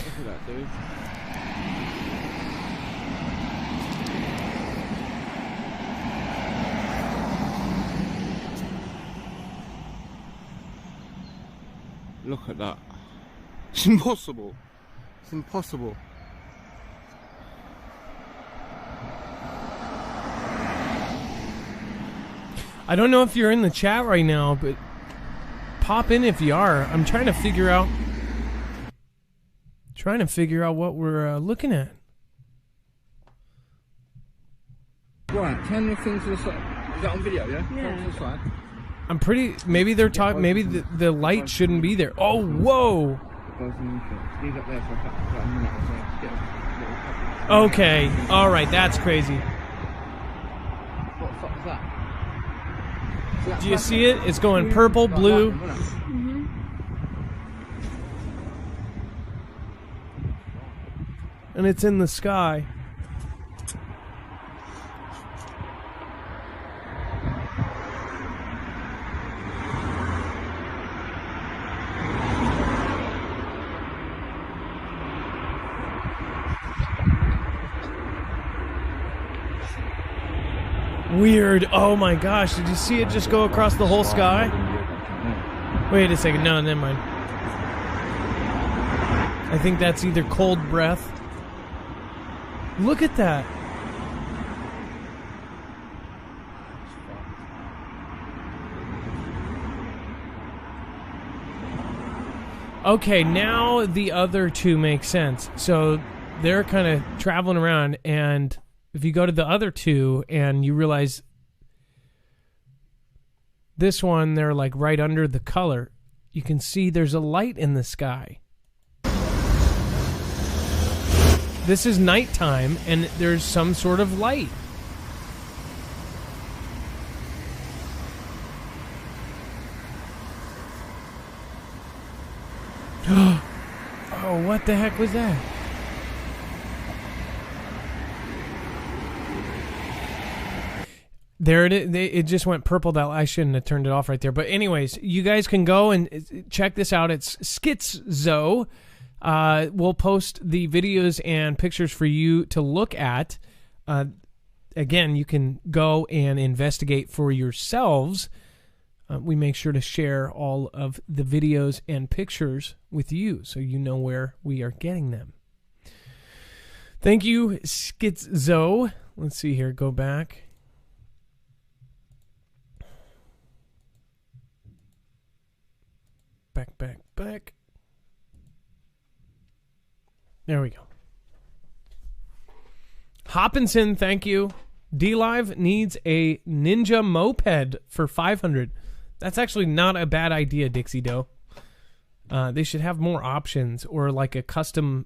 at that, dude. Look at that. It's impossible. It's impossible. I don't know if you're in the chat right now, but pop in if you are. I'm trying to figure out what we're looking at. Right, turn your thing to the side. Is that on video, yeah? Yeah. Turn to the side. I'm pretty... Maybe they're talking... Maybe the light shouldn't be there. Oh, whoa! Leave it there for a minute or so. Okay. All right, that's crazy. What the fuck is that? Do you see it? It's going purple, blue. And it's in the sky. Weird. Oh my gosh. Did you see it just go across the whole sky? Wait a second. No, never mind. I think that's either cold breath. Look at that. Okay, now the other two make sense. So they're kind of traveling around, and if you go to the other two and you realize this one, they're like right under the color, you can see there's a light in the sky. This is nighttime and there's some sort of light. Oh, what the heck was that? There it is. It just went purple. That I shouldn't have turned it off right there. But anyways, you guys can go and check this out. It's Skitzo. We'll post the videos and pictures for you to look at. Again, you can go and investigate for yourselves. We make sure to share all of the videos and pictures with you so you know where we are getting them. Thank you, Skitzo. Let's see here. Go back. Back. There we go. Hopkinson, thank you. D-Live needs a Ninja moped for $500. That's actually not a bad idea, Dixie Doe. They should have more options or like a custom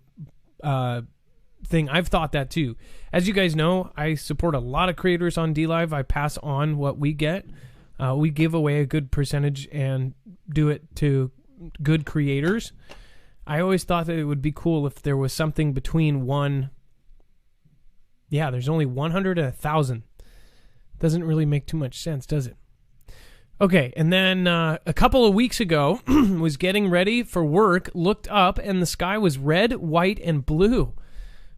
thing. I've thought that too. As you guys know, I support a lot of creators on D-Live. I pass on what we get. We give away a good percentage and do it to good creators. I always thought that it would be cool if there was something between one. Yeah, there's only 100 and 1,000. Doesn't really make too much sense, does it? Okay, and then a couple of weeks ago, was getting ready for work, looked up, and the sky was red, white, and blue.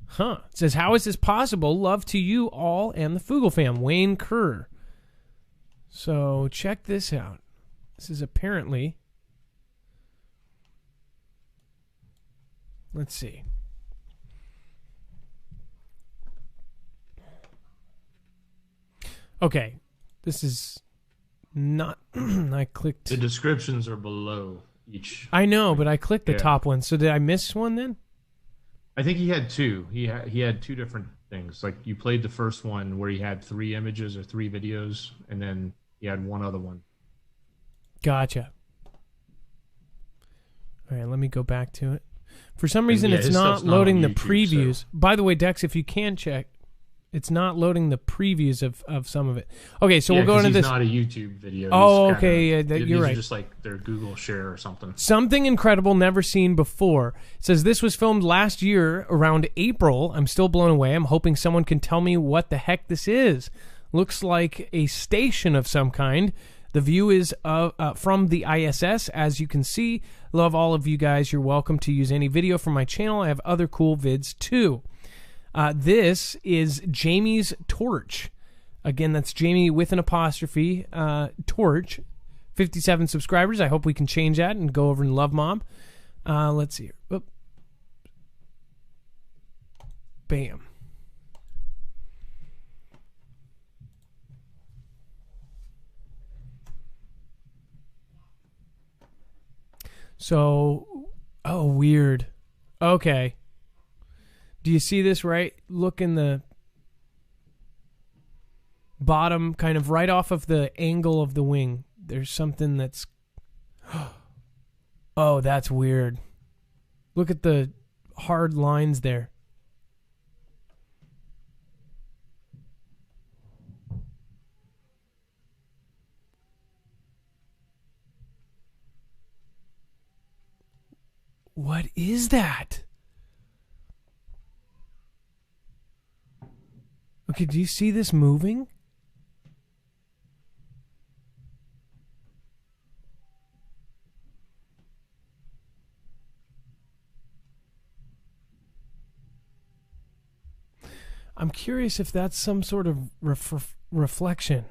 Huh. It says, how is this possible? Love to you all and the Fugel fam. Wayne Kerr. So check this out. This is apparently... Let's see. Okay. This is not... I clicked... The descriptions are below each. I know, but I clicked the top one. So did I miss one then? I think he had two. He had two different things. Like you played the first one where he had 3 images or 3 videos, and then he had one other one. Gotcha. All right, let me go back to it. For some reason, it's not loading the previews. So. By the way, Dex, if you can check, it's not loading the previews of some of it. Okay, so we'll go into this. It's not a YouTube video. Oh, okay, you're right. Just like their Google share or something. Something incredible, never seen before. It says this was filmed last year around April. I'm still blown away. I'm hoping someone can tell me what the heck this is. Looks like a station of some kind. The view is from the ISS, as you can see. Love all of you guys. You're welcome to use any video from my channel. I have other cool vids too. This is Jamie's Torch. Again, that's Jamie with an apostrophe, Torch. 57 subscribers. I hope we can change that and go over and love Mob. Let's see here. Oop. Bam. So, oh, weird. Okay. Do you see this right? Look in the bottom, kind of right off of the angle of the wing. There's something that's... Oh, that's weird. Look at the hard lines there. What is that? Okay, do you see this moving? I'm curious if that's some sort of reflection.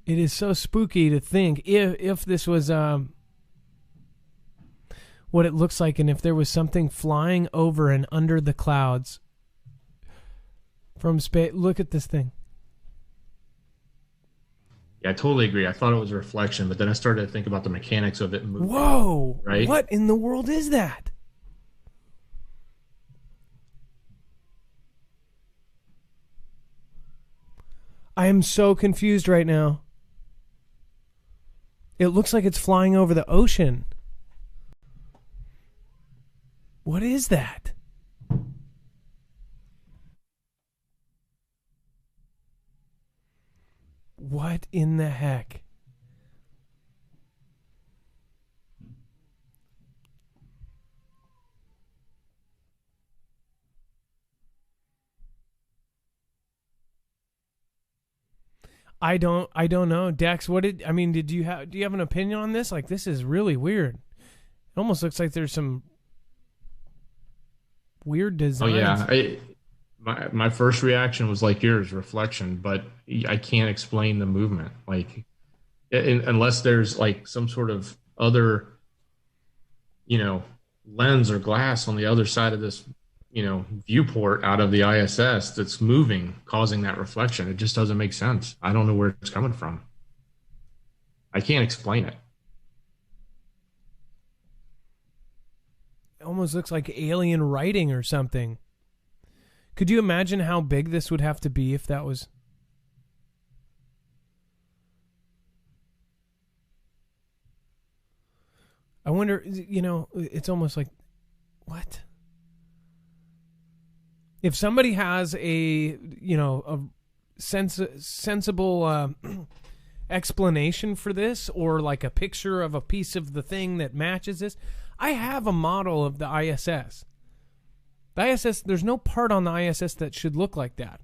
It is so spooky to think if this was what it looks like, and if there was something flying over and under the clouds from space. Look at this thing. Yeah, I totally agree. I thought it was a reflection, but then I started to think about the mechanics of it moving. Whoa! Right? What in the world is that? I am so confused right now. It looks like it's flying over the ocean. What is that? What in the heck? I don't know. Dex, do you have an opinion on this? Like, this is really weird. It almost looks like there's some weird designs. Oh yeah. My first reaction was like yours, reflection, but I can't explain the movement. Like, unless there's like some sort of other, lens or glass on the other side of this, viewport out of the ISS that's moving, causing that reflection. It just doesn't make sense. I don't know where it's coming from. I can't explain it. It almost looks like alien writing or something. Could you imagine how big this would have to be if that was... I wonder, it's almost like, what? If somebody has a sensible explanation for this, or like a picture of a piece of the thing that matches this. I have a model of the ISS. The ISS, there's no part on the ISS that should look like that.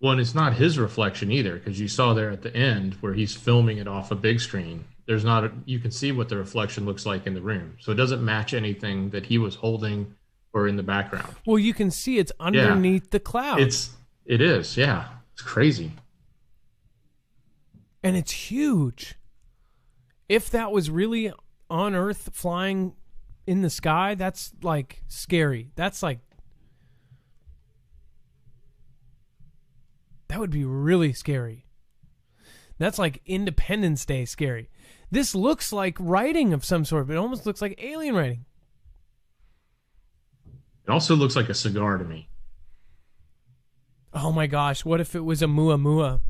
Well, and it's not his reflection either, because you saw there at the end where he's filming it off a big screen. There's not you can see what the reflection looks like in the room. So it doesn't match anything that he was holding or in the background. Well, you can see it's underneath the clouds. It is, yeah. It's crazy. And it's huge. If that was really on Earth flying in the sky, that's like scary. That's like, that would be really scary. That's like Independence Day scary. This looks like writing of some sort, but it almost looks like alien writing. It also looks like a cigar to me. Oh my gosh, what if it was a Muamua?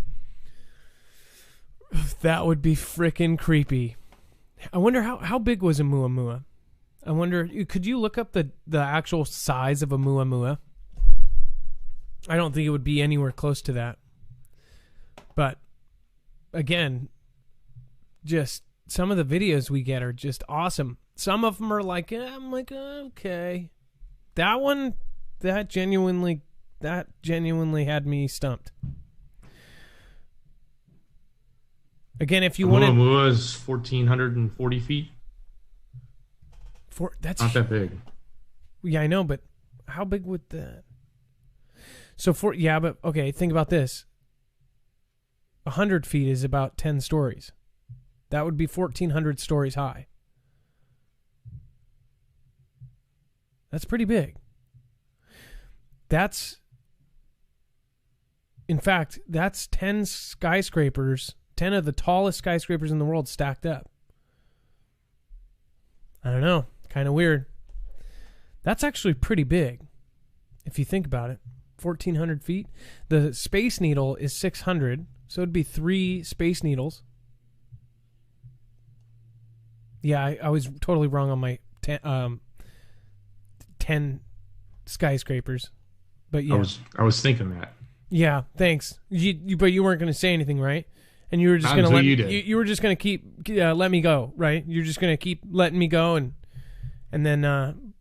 That would be freaking creepy. I wonder how big was a Muamua? I wonder, could you look up the actual size of a Muamua? I don't think it would be anywhere close to that. But, again, just some of the videos we get are just awesome. Some of them are like, I'm like, okay. That one, that genuinely had me stumped. Again, if you want to... Muamua is 1,440 feet. That's not that big. Yeah, I know, but how big would that... So, okay, think about this. 100 feet is about 10 stories. That would be 1,400 stories high. That's pretty big. In fact, that's 10 skyscrapers, 10 of the tallest skyscrapers in the world stacked up. I don't know. Kind of weird. That's actually pretty big, if you think about it. 1,400 feet. The Space Needle is 600, so it'd be 3 Space Needles. Yeah, I was totally wrong on my 10 skyscrapers. But yeah, I was thinking that. Yeah, thanks. But you weren't going to say anything, right? And you were just going to you were just going to keep let me go, right? You're just going to keep letting me go, and then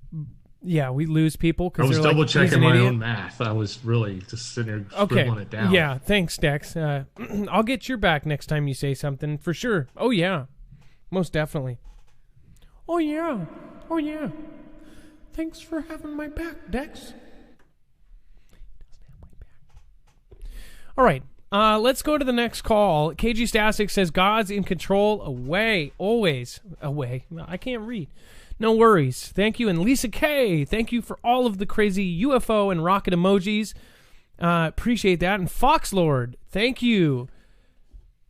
yeah, we lose people because I was double checking my own math. I was really just sitting there scribbling it down. Yeah, thanks, Dex. I'll get your back next time you say something for sure. Oh yeah, most definitely. Oh yeah, oh yeah. Thanks for having my back, Dex. All right, let's go to the next call. KG Stastic says, God's in control, away, always away. I can't read. No worries. Thank you. And Lisa K, thank you for all of the crazy UFO and rocket emojis. Appreciate that. And Fox Lord, thank you.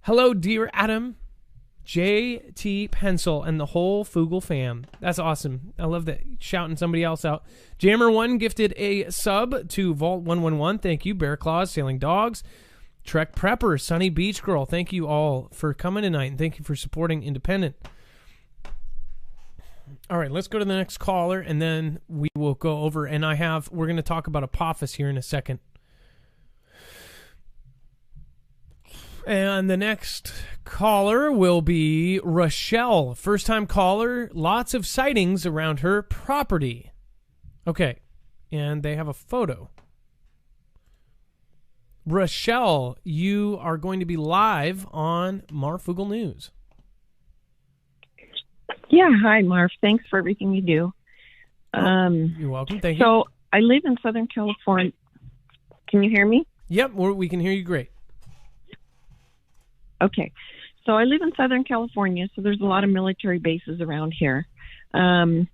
Hello, dear Adam, JT Pencil, and the whole Fugel fam. That's awesome. I love that. Shouting somebody else out. Jammer1 gifted a sub to Vault 111. Thank you. Bear Claws, Sailing Dogs, Trek Prepper, Sunny Beach Girl. Thank you all for coming tonight, and thank you for supporting Independent. All right, let's go to the next caller, and then we will go over, and we're going to talk about Apophis here in a second. And the next caller will be Rochelle. First-time caller, lots of sightings around her property. Okay, and they have a photo. Rochelle, you are going to be live on Marfugel News. Yeah, hi, Marv. Thanks for everything you do. You're welcome. Thank you. So I live in Southern California. Can you hear me? Yep, we can hear you great. Okay. So I live in Southern California, so there's a lot of military bases around here. And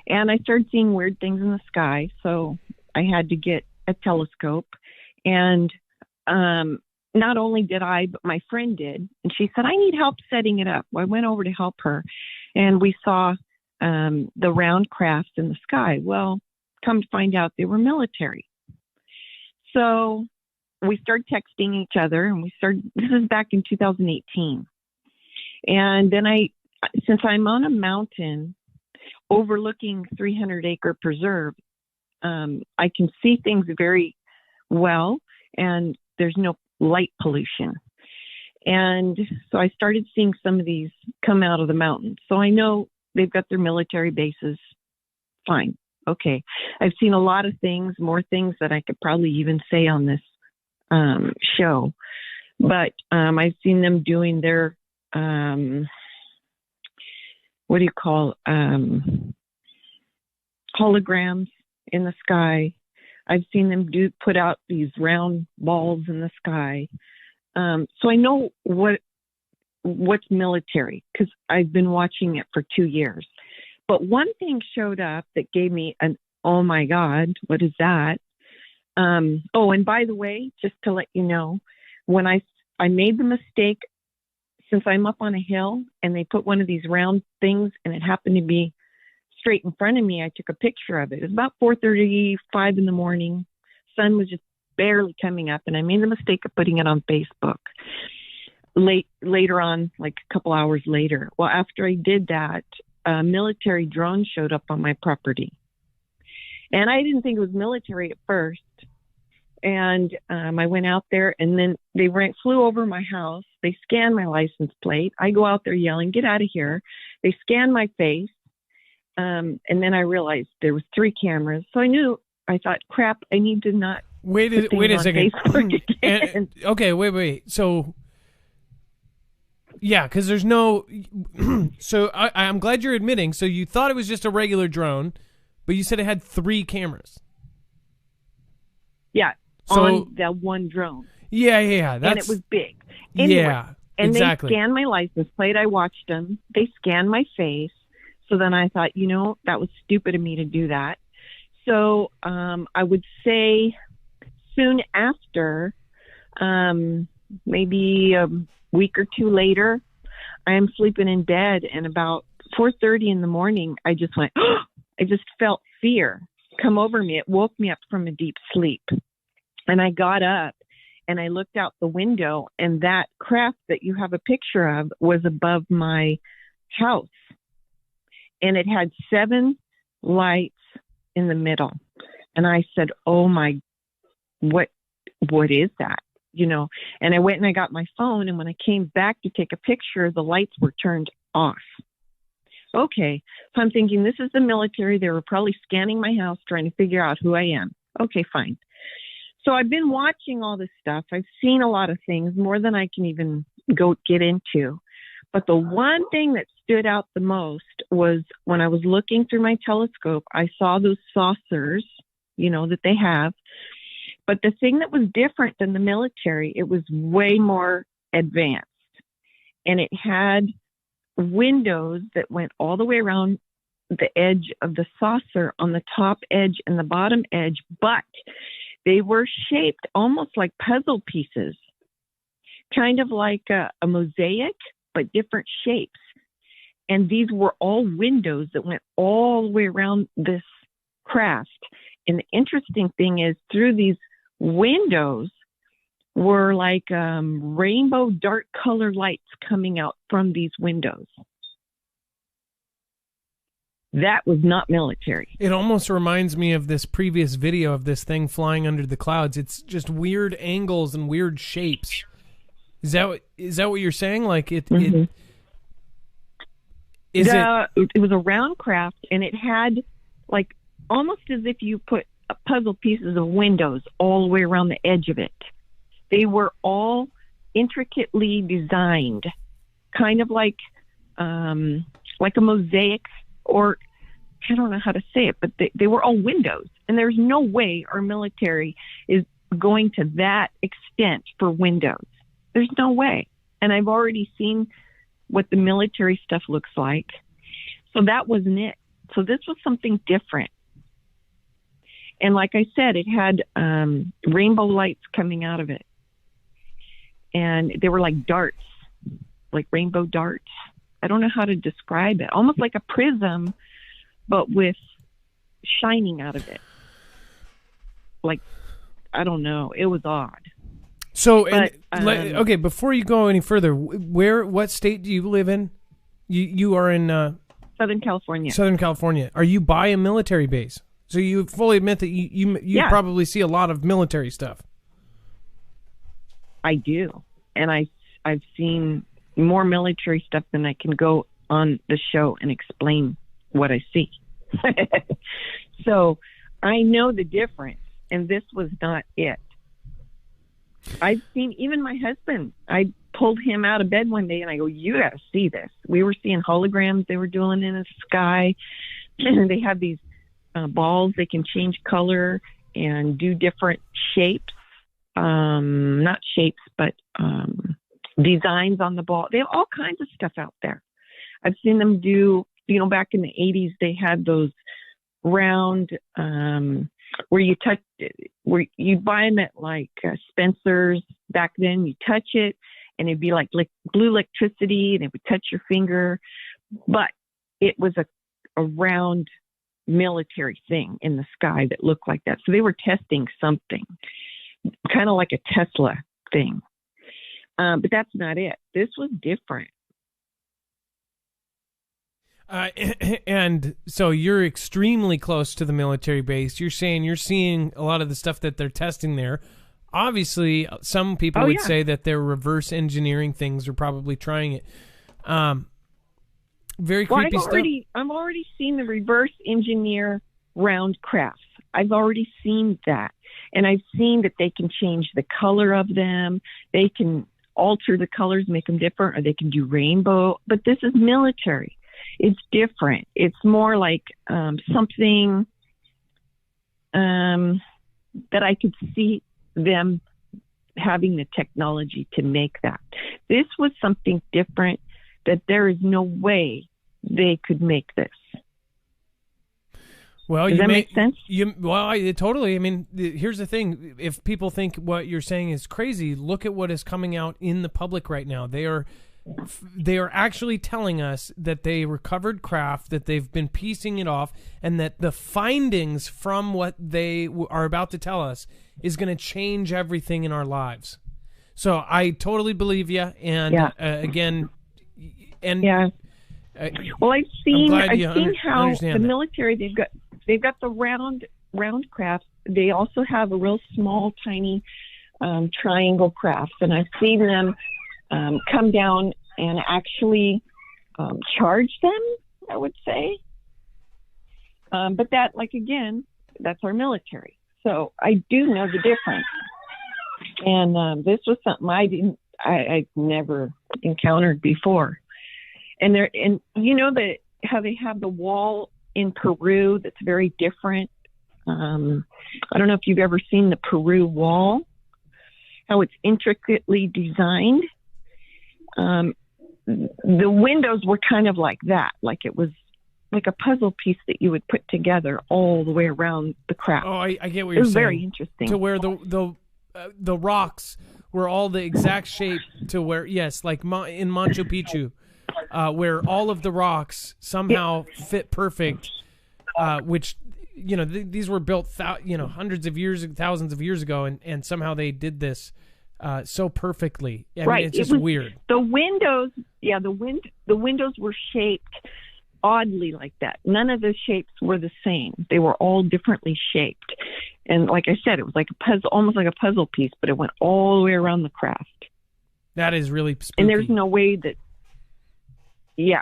I started seeing weird things in the sky, so I had to get a telescope. And not only did I, but my friend did. And she said, I need help setting it up. Well, I went over to help her, and we saw the round crafts in the sky. Well, come to find out they were military. So we started texting each other, and this is back in 2018. And then since I'm on a mountain overlooking 300-acre preserve, I can see things very well. And there's no light pollution. And so I started seeing some of these come out of the mountains. So I know they've got their military bases. Fine. Okay. I've seen a lot of things, more things that I could probably even say on this show. But I've seen them doing their, holograms in the sky. I've seen them put out these round balls in the sky. So I know what's military because I've been watching it for 2 years. But one thing showed up that gave me an, oh my God, what is that? And by the way, just to let you know, when I made the mistake, since I'm up on a hill and they put one of these round things and it happened to be straight in front of me, I took a picture of it. It was about 4:35 in the morning. Sun was just barely coming up, and I made the mistake of putting it on Facebook. Later on, like a couple hours later. Well, after I did that, a military drone showed up on my property. And I didn't think it was military at first. And I went out there, and then they flew over my house. They scanned my license plate. I go out there yelling, "Get out of here." They scanned my face. And then I realized there was 3 cameras. So I thought, crap, I need to not Wait a second. Okay, wait. So, yeah, because there's no... So I'm glad you're admitting. So you thought it was just a regular drone, but you said it had 3 cameras. Yeah, so, on that one drone. Yeah. And it was big. Anyway, yeah, and exactly. They scanned my license plate. I watched them. They scanned my face. So then I thought, that was stupid of me to do that. So I would say soon after, maybe a week or 2 later, I am sleeping in bed, and about 4:30 in the morning, I just went, I just felt fear come over me. It woke me up from a deep sleep. And I got up and I looked out the window, and that craft that you have a picture of was above my house. And it had 7 lights in the middle. And I said, oh my, what is that? And I went and I got my phone, and when I came back to take a picture, the lights were turned off. Okay. So I'm thinking, this is the military. They were probably scanning my house, trying to figure out who I am. Okay, fine. So I've been watching all this stuff. I've seen a lot of things, more than I can even get into. But the one thing that stood out the most was when I was looking through my telescope, I saw those saucers, that they have. But the thing that was different than the military, it was way more advanced. And it had windows that went all the way around the edge of the saucer on the top edge and the bottom edge, but they were shaped almost like puzzle pieces, kind of like a mosaic, but different shapes. And these were all windows that went all the way around this craft. And the interesting thing is, through these windows were like rainbow dark color lights coming out from these windows. That was not military. It almost reminds me of this previous video of this thing flying under the clouds. It's just weird angles and weird shapes. Is that what you're saying? Like it? Mm-hmm. It was a round craft, and it had like almost as if you put puzzle pieces of windows all the way around the edge of it. They were all intricately designed, kind of like a mosaic, or I don't know how to say it, but they were all windows. And there's no way our military is going to that extent for windows. There's no way. And I've already seen what the military stuff looks like. So that wasn't it. So this was something different. And like I said, it had rainbow lights coming out of it. And they were like darts, like rainbow darts. I don't know how to describe it. Almost like a prism, but with shining out of it. Like, I don't know. It was odd. So, okay, before you go any further, what state do you live in? You are in... Southern California. Southern California. Are you by a military base? So you fully admit that you Yeah. probably see a lot of military stuff. I do. And I've seen more military stuff than I can go on the show and explain what I see. So I know the difference, and this was not it. I've seen even my husband. I pulled him out of bed one day and I go, you got to see this. We were seeing holograms they were doing in the sky. And they have these balls. They can change color and do different shapes. Not shapes, but designs on the ball. They have all kinds of stuff out there. I've seen them do, back in the 80s, they had those round, where you touch, where you buy them at like Spencer's back then. You touch it and it'd be like blue electricity and it would touch your finger, but it was a round military thing in the sky that looked like that. So they were testing something kind of like a Tesla thing. But that's not it. This was different. And so you're extremely close to the military base. You're saying you're seeing a lot of the stuff that they're testing there. Obviously, some people would say that they're reverse engineering things or probably trying it. Very creepy stuff. I've already seen the reverse engineer round crafts. I've already seen that. And I've seen that they can change the color of them. They can alter the colors, make them different, or they can do rainbow. But this is military. It's different. It's more like something that I could see them having the technology to make that. This was something different that there is no way they could make this. Well, does that make sense? Totally. I mean, here's the thing. If people think what you're saying is crazy, look at what is coming out in the public right now. They are actually telling us that they recovered craft, that they've been piecing it off, and that the findings from what they are about to tell us is going to change everything in our lives. So I totally believe you. And well, I've seen how the military, they've got the round crafts. They also have a real small, tiny triangle crafts, and I've seen them come down and actually charge them, I would say. But that, that's our military. So I do know the difference. And this was something I never encountered before. And how they have the wall in Peru that's very different. I don't know if you've ever seen the Peru wall, how it's intricately designed. The windows were kind of like that, like it was like a puzzle piece that you would put together all the way around the craft. Oh, I get what you're saying. It was very interesting. To where the rocks were all the exact shape to where, yes, like in Machu Picchu, where all of the rocks somehow fit perfect, which, these were built, hundreds of years, thousands of years ago, and somehow they did this so perfectly. I mean, it's just weird. The windows, the windows were shaped oddly like that. None of the shapes were the same. They were all differently shaped. And like I said, it was like a puzzle, almost like a puzzle piece, but it went all the way around the craft. That is really spooky. And there's no way that, yeah.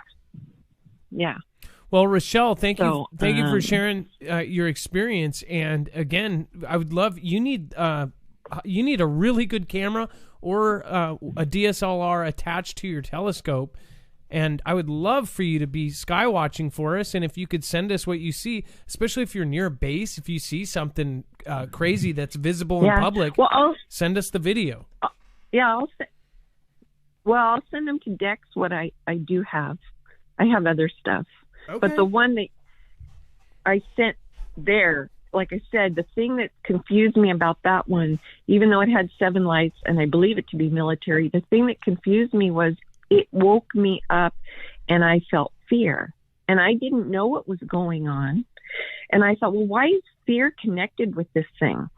Well, Rochelle, thank you for sharing your experience. And again, I would love, you need a really good camera or a DSLR attached to your telescope. And I would love for you to be sky watching for us. And if you could send us what you see, especially if you're near a base, if you see something crazy that's visible in public, send us the video. I'll send them to Dex what I do have. I have other stuff. Okay. But the one that I sent there, like I said, the thing that confused me about that one, even though it had 7 lights and I believe it to be military, the thing that confused me was it woke me up and I felt fear. And I didn't know what was going on. And I thought, well, why is fear connected with this thing?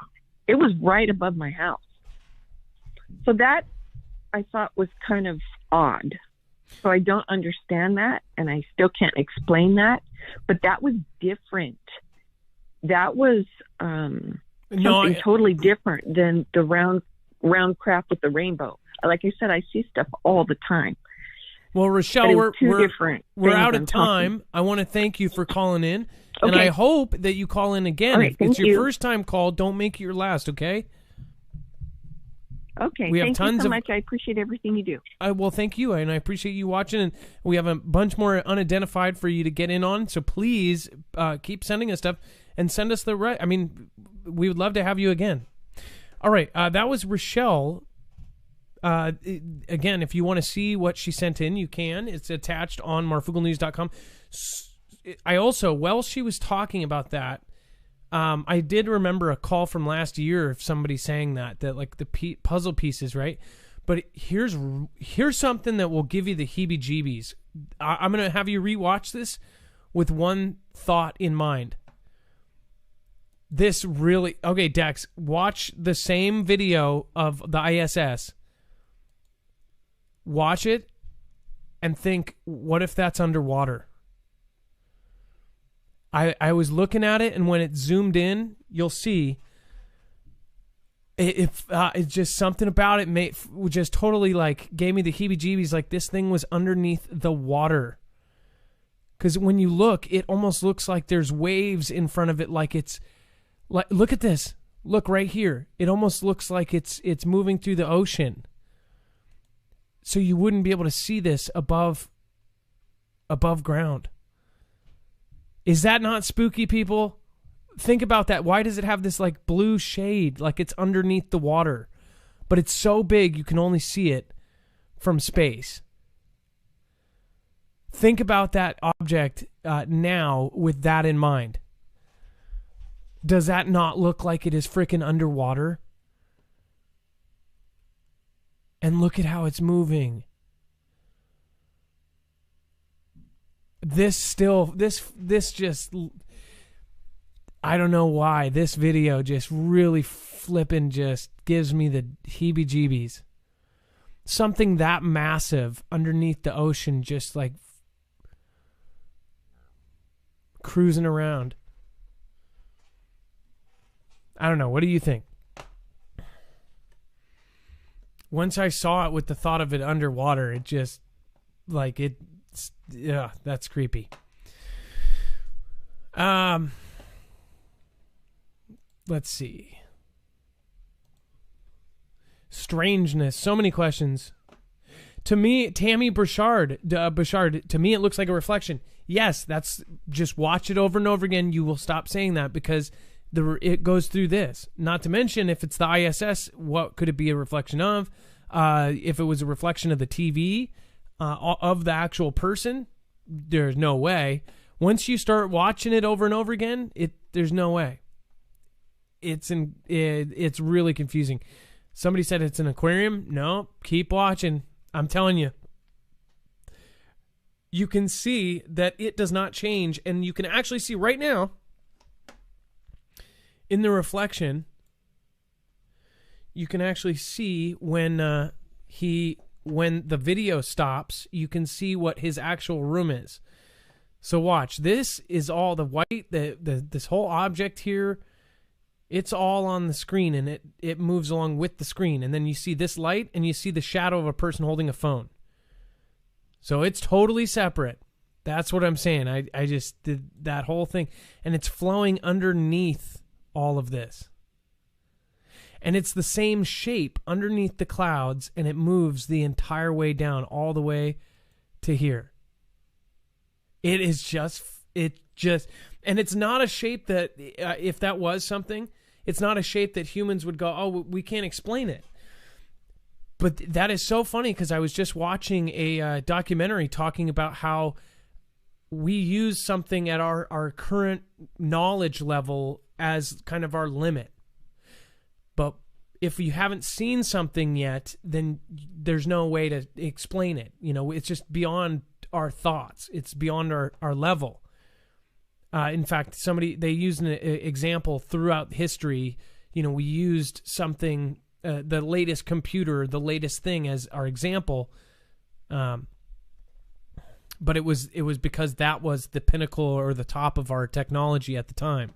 It was right above my house. So that I thought was kind of odd. So I don't understand that, and I still can't explain that. But that was different. That was something totally different than the round round craft with the rainbow. Like I said, I see stuff all the time. Well, Rochelle, But it was we're out of I'm time. talking. I want to thank you for calling in, and Okay. I hope that you call in again. All right, If it's thank your you. first time call, don't make it your last, okay? Okay, We have thank tons you so of- much. I appreciate everything you do. Well, thank you, and I appreciate you watching, and we have a bunch more unidentified for you to get in on, so please keep sending us stuff, and send us the right. I mean, we would love to have you again. All right, that was Rochelle. Again, if you want to see what she sent in, you can. It's attached on marfugelnews.com. I also, while she was talking about that, I did remember a call from last year of somebody saying that like the puzzle pieces, right? But here's something that will give you the heebie-jeebies. I'm going to have you rewatch this with one thought in mind. This really... Okay, Dex, watch the same video of the ISS. Watch it and think, what if that's underwater? I was looking at it, and when it zoomed in, you'll see it's just something about it just totally like gave me the heebie-jeebies, like this thing was underneath the water. Because when you look, it almost looks like there's waves in front of it, like it's like, look at this. Look right here. It almost looks like it's moving through the ocean. So you wouldn't be able to see this above ground. Is that not spooky, people? Think about that. Why does it have this like blue shade, like it's underneath the water? But it's so big you can only see it from space. Think about that object now with that in mind. Does that not look like it is freaking underwater? And look at how it's moving. This just, I don't know why, this video just really flippin' just gives me the heebie-jeebies. Something that massive underneath the ocean just like cruising around. I don't know. What do you think? Once I saw it with the thought of it underwater, it just, like, yeah, that's creepy. Let's see. Strangeness. So many questions. To me, Tammy Bouchard, to me it looks like a reflection. Yes, that's, just watch it over and over again. You will stop saying that because it goes through this. Not to mention, if it's the ISS, what could it be a reflection of? If it was a reflection of the TV, of the actual person, there's no way. Once you start watching it over and over again, there's no way. It's really confusing. Somebody said it's an aquarium. No, keep watching. I'm telling you. You can see that it does not change, and you can actually see right now in the reflection, you can actually see when the video stops, you can see what his actual room is. So watch. This is all the white, this whole object here. It's all on the screen, and it moves along with the screen. And then you see this light, and you see the shadow of a person holding a phone. So it's totally separate. That's what I'm saying. I just did that whole thing. And it's flowing underneath all of this. And it's the same shape underneath the clouds, and it moves the entire way down, all the way to here. And it's not a shape that, if that was something, it's not a shape that humans would go, oh, we can't explain it. But that is so funny because I was just watching a documentary talking about how we use something at our current knowledge level as kind of our limit. But if you haven't seen something yet, then there's no way to explain it. You know, it's just beyond our thoughts. It's beyond our level. In fact, they used an example throughout history. You know, we used something, the latest computer, the latest thing as our example. But it was because that was the pinnacle or the top of our technology at the time.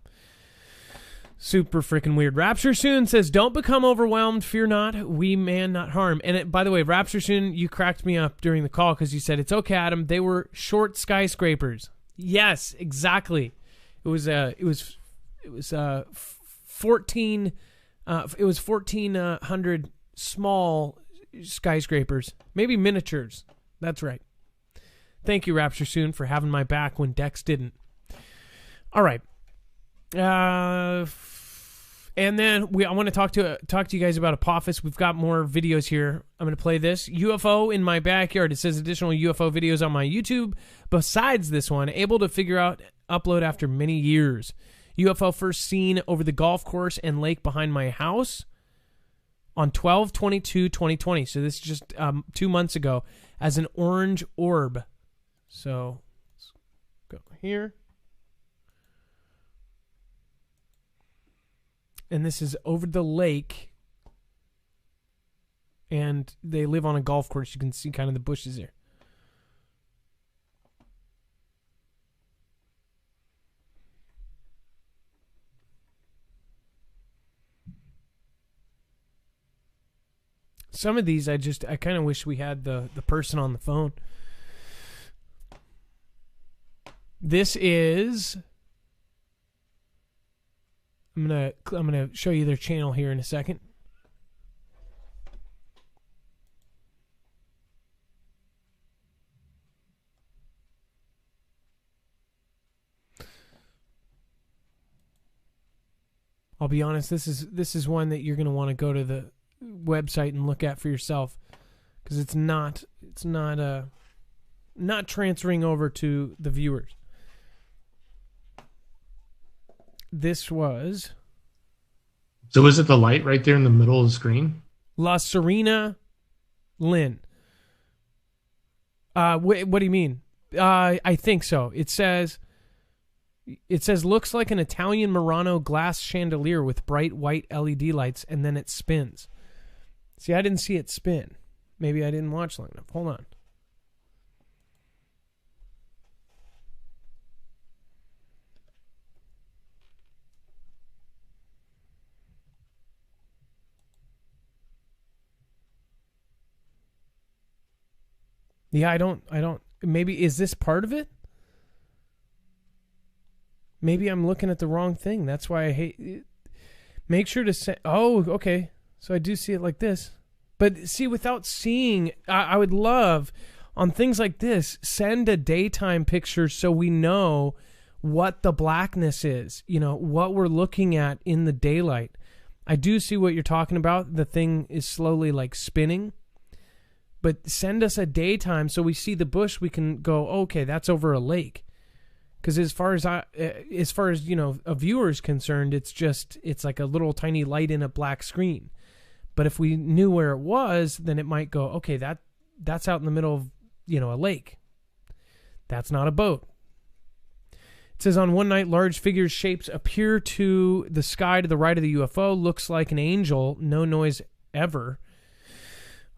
Super freaking weird. Rapture Soon says, don't become overwhelmed. Fear not. We man not harm. And by the way, Rapture Soon, you cracked me up during the call because you said, it's okay, Adam. They were short skyscrapers. Yes, exactly. It was 1,400 small skyscrapers, maybe miniatures. That's right. Thank you, Rapture Soon, for having my back when Dex didn't. All right. And then I want to talk to you guys about Apophis. We've got more videos here. I'm going to play this. UFO in my backyard. It says additional UFO videos on my YouTube. Besides this one, able to figure out upload after many years. UFO first seen over the golf course and lake behind my house on 12/22/2020. So this is just 2 months ago as an orange orb. So let's go here. And this is over the lake. And they live on a golf course. You can see kind of the bushes there. Some of these I kind of wish we had the person on the phone. This is, I'm gonna show you their channel here in a second. I'll be honest, this is one that you're gonna want to go to the website and look at for yourself, because it's not transferring over to the viewers. This was, so is it the light right there in the middle of the screen? La Serena Lynn. What do you mean? I think so. It says looks like an Italian Murano glass chandelier with bright white LED lights, and then it spins. See, I didn't see it spin. Maybe I didn't watch long enough. Hold on. Yeah, I don't, maybe, is this part of it? Maybe I'm looking at the wrong thing. That's why I hate it. Make sure to say, oh, okay. So I do see it like this. But see, without seeing, I would love, on things like this, send a daytime picture so we know what the blackness is, what we're looking at in the daylight. I do see what you're talking about. The thing is slowly like spinning. But send us a daytime so we see the bush. We can go, okay, that's over a lake. Because as far as a viewer is concerned, it's like a little tiny light in a black screen. But if we knew where it was, then it might go, okay, that's out in the middle of a lake. That's not a boat. It says on one night, large figures' shapes appear to the sky to the right of the UFO. Looks like an angel. No noise ever.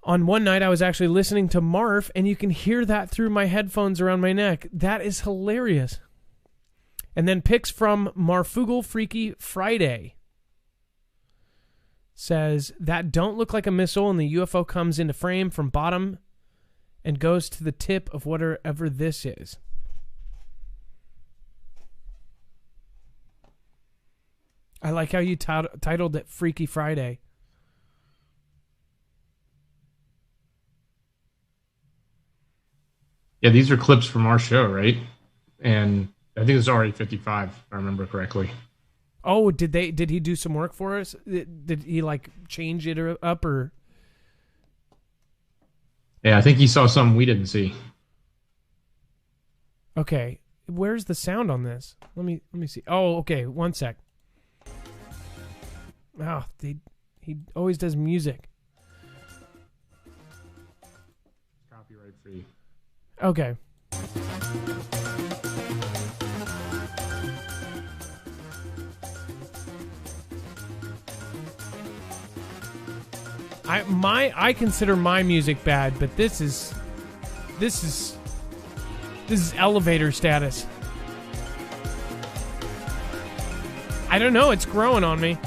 On one night, I was actually listening to Marf, and you can hear that through my headphones around my neck. That is hilarious. And then pics from Marfugal Freaky Friday. Says, that don't look like a missile, and the UFO comes into frame from bottom and goes to the tip of whatever this is. I like how you titled it Freaky Friday. Yeah, these are clips from our show, right? And I think it's already 55, if I remember correctly. Oh, did he do some work for us? Did he change it up or? Yeah, I think he saw something we didn't see. Okay, where's the sound on this? Let me see. Oh, okay, one sec. Oh, he always does music. Copyright free. Okay. I consider my music bad, but this is elevator status. I don't know. It's growing on me.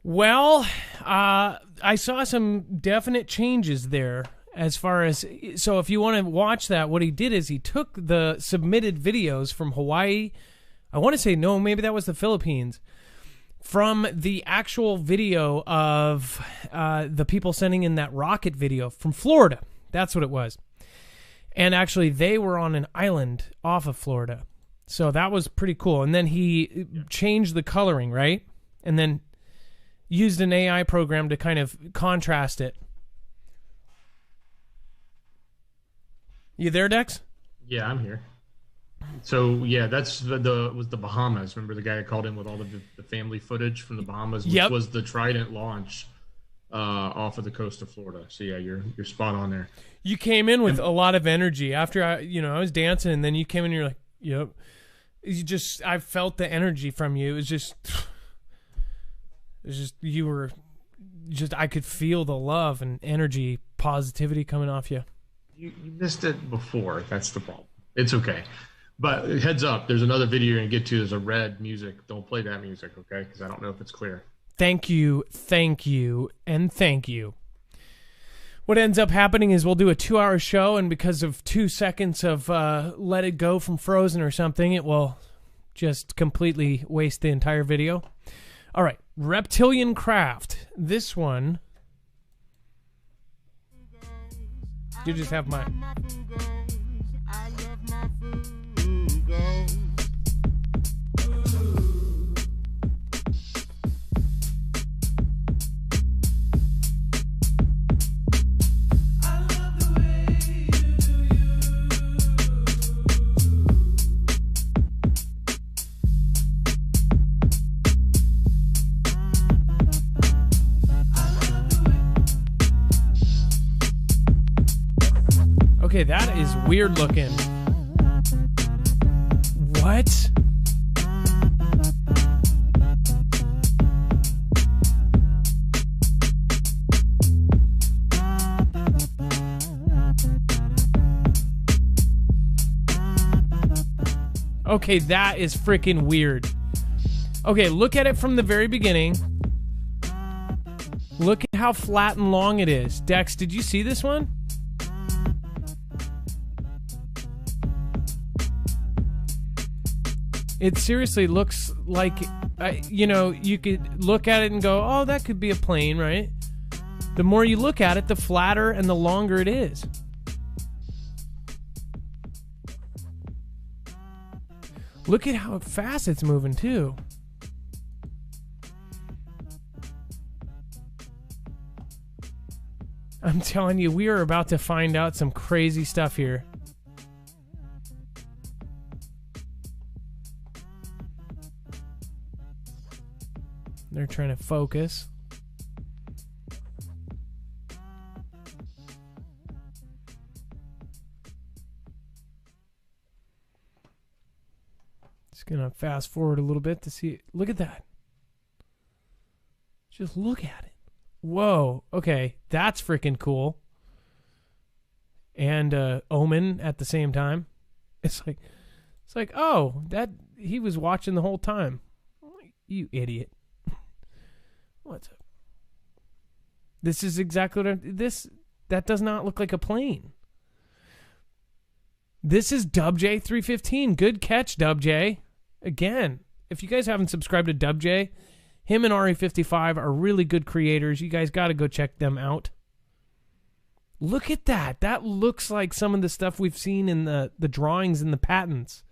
Well, I saw some definite changes there as far as... So if you want to watch that, what he did is he took the submitted videos from Hawaii. I want to say, no, maybe that was the Philippines. From the actual video of the people sending in that rocket video from Florida. That's what it was. And actually, they were on an island off of Florida. So that was pretty cool. And then he changed the coloring, right? And then used an AI program to kind of contrast it. You there, Dex? Yeah, I'm here. So yeah, that's was the Bahamas. Remember the guy that called in with all the family footage from the Bahamas, which was the Trident launch off of the coast of Florida. So yeah, you're spot on there. You came in with a lot of energy after I was dancing, and then you came in and you're like, "Yep." I felt the energy from you. It was just you were just, I could feel the love and energy, positivity coming off you. You missed it before. That's the problem. It's okay. But heads up, there's another video you're going to get to. There's a red music. Don't play that music, okay? Because I don't know if it's clear. Thank you, and thank you. What ends up happening is we'll do a 2-hour show, and because of 2 seconds of Let It Go from Frozen or something, it will just completely waste the entire video. All right, Reptilian Craft. This one... You just have my... Okay, that is weird looking. What? Okay, that is freaking weird. Okay, look at it from the very beginning. Look at how flat and long it is. Dex, did you see this one? It seriously looks like, you could look at it and go, oh, that could be a plane, right? The more you look at it, the flatter and the longer it is. Look at how fast it's moving, too. I'm telling you, we are about to find out some crazy stuff here. They're trying to focus. Just gonna fast forward a little bit to see. Look at that. Just look at it. Whoa. Okay, that's freaking cool. And Omen at the same time. It's like, oh, that he was watching the whole time. You idiot. What's up? This is exactly what that does not look like a plane. This is Dub J 315. Good catch, Dub J. Again, if you guys haven't subscribed to Dub J, him and RE55 are really good creators. You guys got to go check them out. Look at that. That looks like some of the stuff we've seen in the drawings and the patents.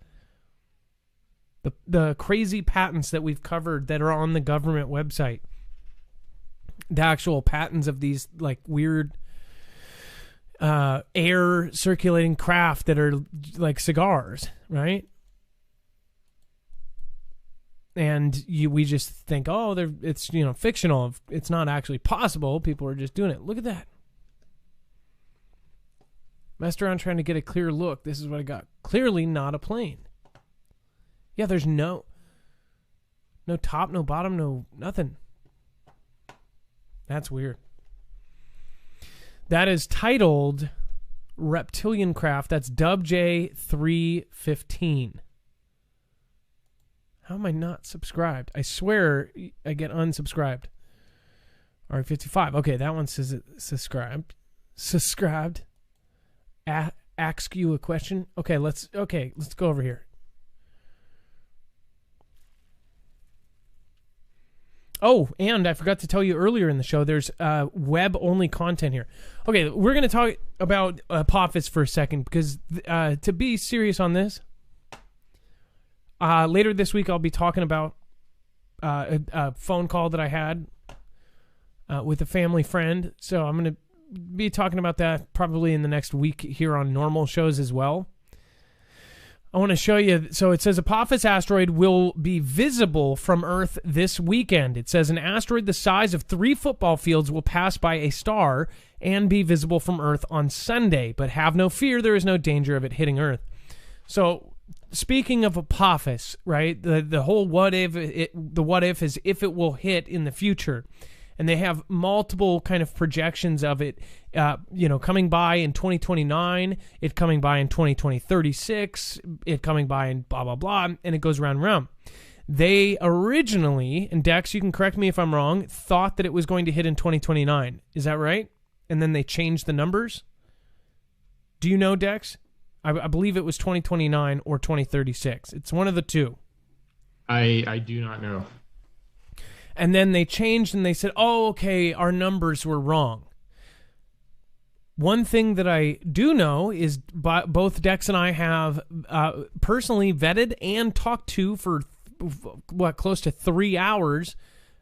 The crazy patents that we've covered that are on the government website. The actual patents of these like weird air circulating craft that are like cigars, right? And we just think, oh, it's fictional. It's not actually possible. People are just doing it. Look at that. Messed around trying to get a clear look. This is what I got. Clearly not a plane. Yeah, there's no top, no bottom, no nothing. That's weird. That is titled Reptilian Craft. That's Dub J 315. How am I not subscribed? I swear I get unsubscribed. RE55. Okay, that one says subscribed. Subscribed. Ask you a question. Okay, let's go over here. Oh, and I forgot to tell you earlier in the show, there's web-only content here. Okay, we're going to talk about Apophis for a second, because to be serious on this, later this week I'll be talking about a phone call that I had with a family friend. So I'm going to be talking about that probably in the next week here on normal shows as well. I want to show you. So it says Apophis asteroid will be visible from Earth this weekend. It says an asteroid the size of 3 football fields will pass by a star and be visible from Earth on Sunday. But have no fear, there is no danger of it hitting Earth. So speaking of Apophis, right? The whole what if is if it will hit in the future. And they have multiple kind of projections of it, coming by in 2029, it coming by in 2036, it coming by in blah, blah, blah, and it goes round and round. They originally, and Dex, you can correct me if I'm wrong, thought that it was going to hit in 2029. Is that right? And then they changed the numbers? Do you know, Dex? I believe it was 2029 or 2036. It's one of the two. I do not know. And then they changed and they said, oh, okay, our numbers were wrong. One thing that I do know is both Dex and I have personally vetted and talked to for, close to 3 hours,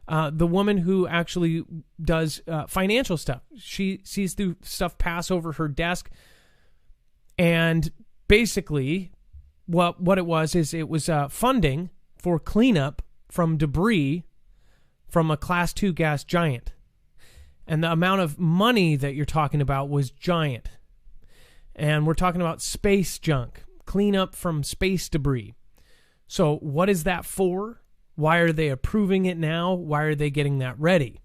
the woman who actually does financial stuff. She sees through stuff pass over her desk. And basically, what it was funding for cleanup from debris from a Class 2 gas giant. And the amount of money that you're talking about was giant. And we're talking about space junk, cleanup from space debris. So what is that for? Why are they approving it now? Why are they getting that ready?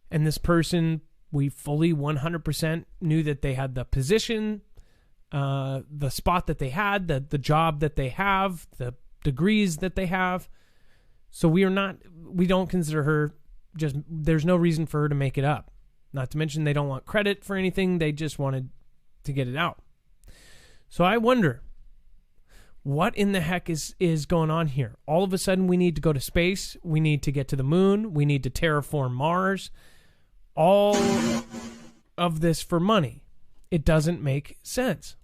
And this person, we fully 100% knew that they had the position, the spot that they had, the job that they have, the degrees that they have. So we don't consider her there's no reason for her to make it up. Not to mention they don't want credit for anything. They just wanted to get it out. So I wonder, what in the heck is going on here? All of a sudden we need to go to space. We need to get to the moon. We need to terraform Mars. All of this for money. It doesn't make sense.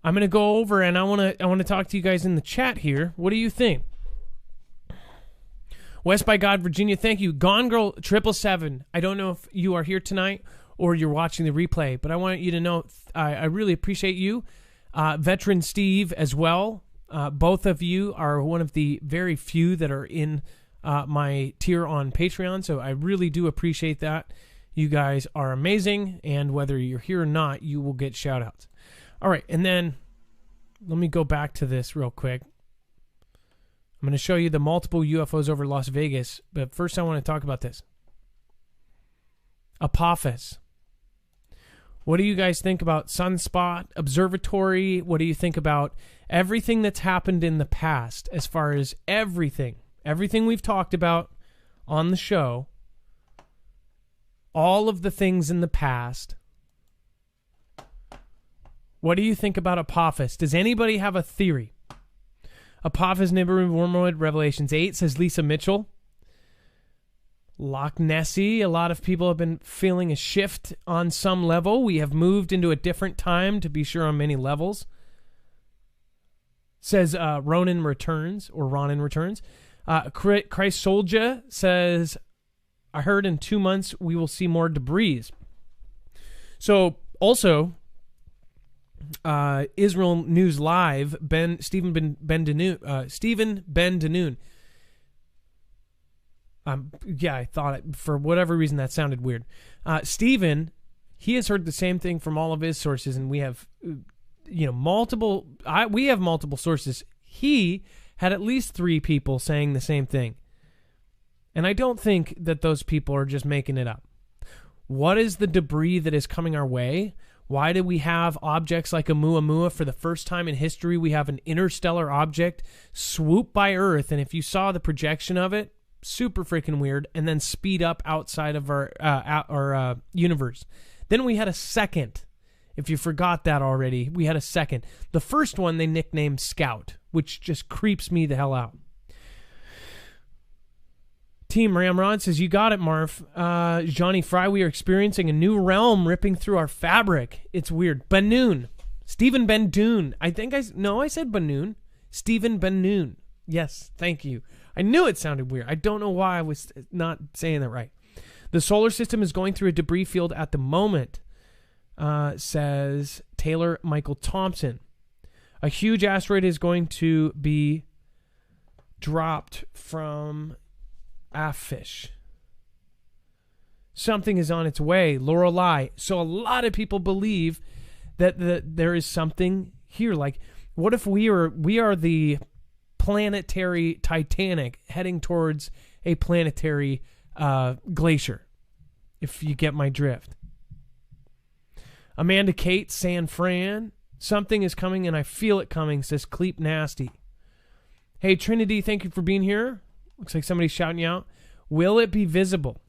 I'm going to go over and I want to talk to you guys in the chat here. What do you think? West by God, Virginia, thank you. Gone Girl 777. I don't know if you are here tonight or you're watching the replay, but I want you to know I really appreciate you. Veteran Steve as well. Both of you are one of the very few that are in my tier on Patreon, so I really do appreciate that. You guys are amazing, and whether you're here or not, you will get shout-outs. All right, and then let me go back to this real quick. I'm going to show you the multiple UFOs over Las Vegas, but first I want to talk about this. Apophis. What do you guys think about Sunspot Observatory? What do you think about everything that's happened in the past as far as everything we've talked about on the show, all of the things in the past? What do you think about Apophis? Does anybody have a theory? Apophis, neighborhood wormwood, Revelations 8, says Lisa Mitchell. Loch Nessie, a lot of people have been feeling a shift on some level. We have moved into a different time, to be sure, on many levels. Says Ronin Returns, or Ronin Returns. Christ Soldier says, I heard in 2 months we will see more debris. So, also, Israel News Live, Stephen Ben Danoon. Yeah, I thought for whatever reason that sounded weird. Stephen, he has heard the same thing from all of his sources, and we have, multiple. We have multiple sources. He had at least 3 people saying the same thing, and I don't think that those people are just making it up. What is the debris that is coming our way? Why do we have objects like Oumuamua? For the first time in history, we have an interstellar object swoop by Earth, and if you saw the projection of it, super freaking weird, and then speed up outside of our universe. Then we had a second. If you forgot that already, we had a second. The first one they nicknamed Scout, which just creeps me the hell out. Team Ramrod says, you got it, Marv. Johnny Fry, we are experiencing a new realm ripping through our fabric. It's weird. Banoon. Stephen Ben-Dune. I said Banoon. Stephen Ben-Noon. Yes, thank you. I knew it sounded weird. I don't know why I was not saying that right. The solar system is going through a debris field at the moment, says Taylor Michael Thompson. A huge asteroid is going to be dropped from Afish. Something is on its way. Lorelei. So a lot of people believe that there is something here. Like, what if we are the planetary Titanic heading towards a planetary glacier, if you get my drift. Amanda Kate, San Fran, something is coming and I feel it coming, says Cleep Nasty. Hey, Trinity, thank you for being here. Looks like somebody's shouting you out. Will it be visible?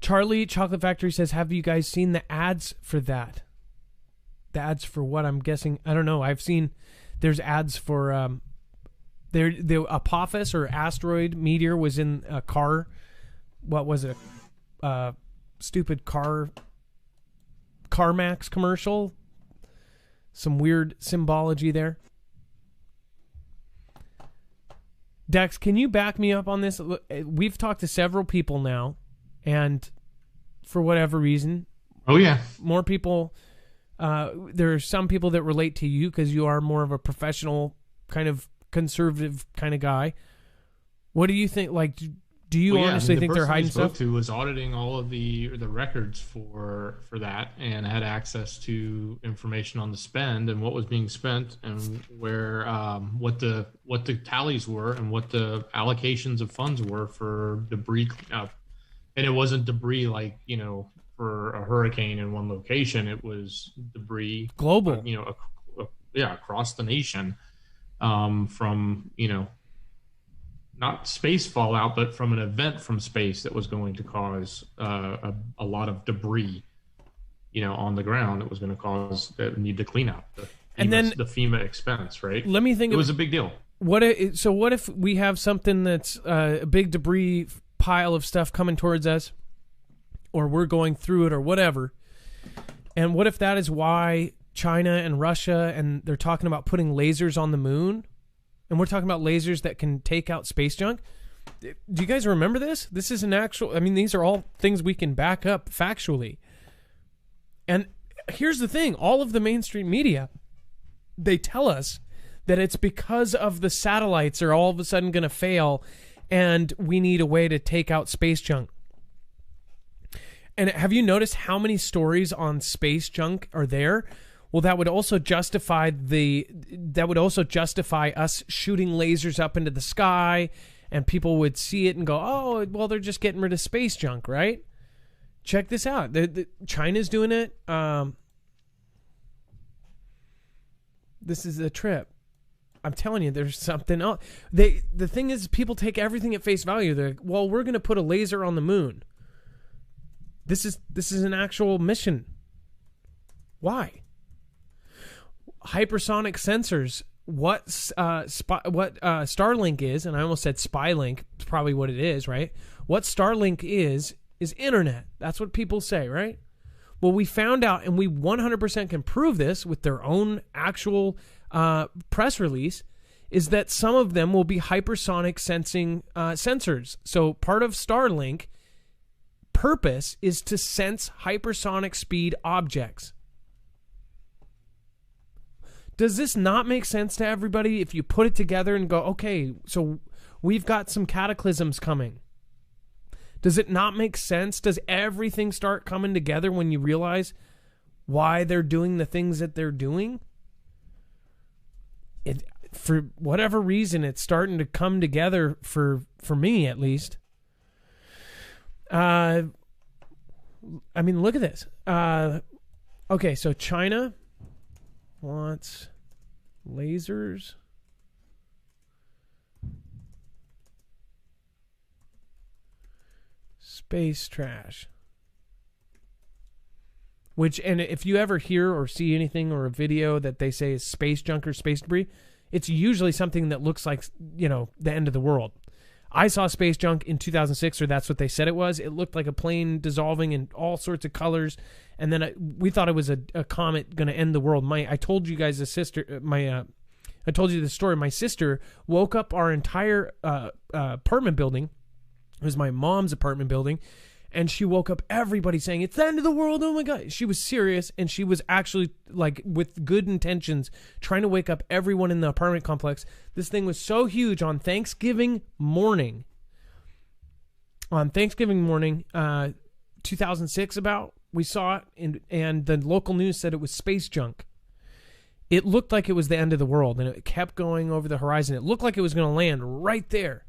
Charlie Chocolate Factory says, have you guys seen the ads for that? The ads for what? I'm guessing. I don't know. I've seen there's ads for the Apophis or asteroid meteor was in a car. What was it? Stupid CarMax commercial. Some weird symbology there. Dex, can you back me up on this? We've talked to several people now, and for whatever reason, oh yeah, more people. There are some people that relate to you because you are more of a professional, kind of conservative kind of guy. What do you think? Like, do you honestly think they're hiding stuff? The person we spoke to was auditing all of the records for that and had access to information on the spend and what was being spent and where what the tallies were and what the allocations of funds were for debris cleanup. And it wasn't debris like, for a hurricane in one location. It was debris global, across the nation, from, not space fallout, but from an event from space that was going to cause a lot of debris, on the ground that was going to cause the need to clean up. And then the FEMA expense, right? Let me think. It was a big deal. What if we have something that's a big debris pile of stuff coming towards us, or we're going through it, or whatever? And what if that is why China and Russia, and they're talking about putting lasers on the moon? And we're talking about lasers that can take out space junk. Do you guys remember this? This is an actual, I mean, these are all things we can back up factually. And here's the thing, all of the mainstream media, they tell us that it's because of the satellites are all of a sudden going to fail and we need a way to take out space junk. And have you noticed how many stories on space junk are there? Well, that would also justify us shooting lasers up into the sky, and people would see it and go, "Oh, well, they're just getting rid of space junk, right?" Check this out. China's doing it. This is a trip. I'm telling you, there's something else. The thing is, people take everything at face value. They're like, well, we're going to put a laser on the moon. This is an actual mission. Why? Hypersonic sensors. What Starlink is, and I almost said Spylink. It's probably what it is, right? What Starlink is internet. That's what people say, right? Well, we found out, and we 100% can prove this with their own actual press release, is that some of them will be hypersonic sensing sensors. So part of Starlink purpose is to sense hypersonic speed objects. Does this not make sense to everybody if you put it together and go, okay, so we've got some cataclysms coming? Does it not make sense? Does everything start coming together when you realize why they're doing the things that they're doing? For whatever reason, it's starting to come together for me, at least. I mean, look at this. Okay, so China wants lasers. Space trash. Which, and if you ever hear or see anything or a video that they say is space junk or space debris, it's usually something that looks like, the end of the world. I saw space junk in 2006, or that's what they said it was. It looked like a plane dissolving in all sorts of colors, and then we thought it was a comet going to end the world. I told you guys I told you the story. My sister woke up our entire apartment building. It was my mom's apartment building, and she woke up everybody saying, "It's the end of the world, oh my God." She was serious, and she was actually, like, with good intentions, trying to wake up everyone in the apartment complex. This thing was so huge on Thanksgiving morning. On Thanksgiving morning, 2006 about, we saw it, and the local news said it was space junk. It looked like it was the end of the world, and it kept going over the horizon. It looked like it was going to land right there.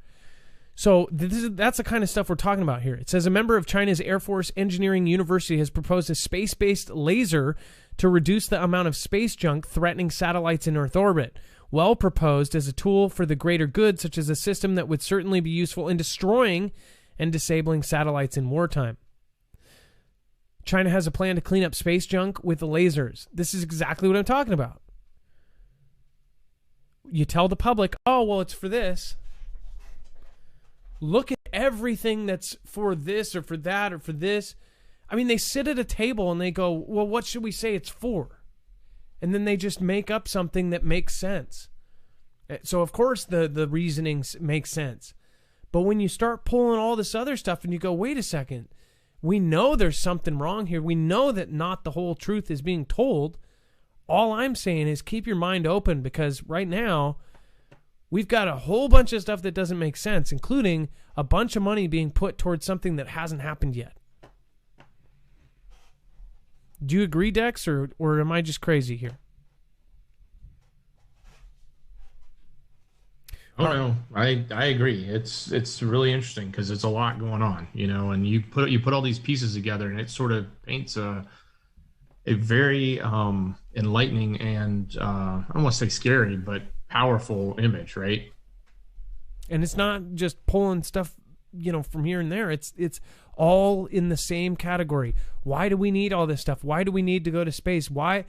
So that's the kind of stuff we're talking about here. It says a member of China's Air Force Engineering University has proposed a space-based laser to reduce the amount of space junk threatening satellites in Earth orbit. Well proposed as a tool for the greater good, such as a system that would certainly be useful in destroying and disabling satellites in wartime. China has a plan to clean up space junk with the lasers. This is exactly what I'm talking about. You tell the public, oh, well, it's for this. Look at everything that's for this or for that or for this. I mean, they sit at a table and they go, well, what should we say it's for? And then they just make up something that makes sense. So, of course, the reasonings make sense. But when you start pulling all this other stuff and you go, wait a second, we know there's something wrong here. We know that not the whole truth is being told. All I'm saying is keep your mind open, because right now we've got a whole bunch of stuff that doesn't make sense, including a bunch of money being put towards something that hasn't happened yet. Do you agree, Dex, or am I just crazy here? Oh no, I agree. It's really interesting because it's a lot going on, and you put all these pieces together, and it sort of paints a very enlightening and I don't want to say scary, but powerful image, right? And it's not just pulling stuff, from here and there. It's all in the same category. Why do we need all this stuff? Why do we need to go to space? Why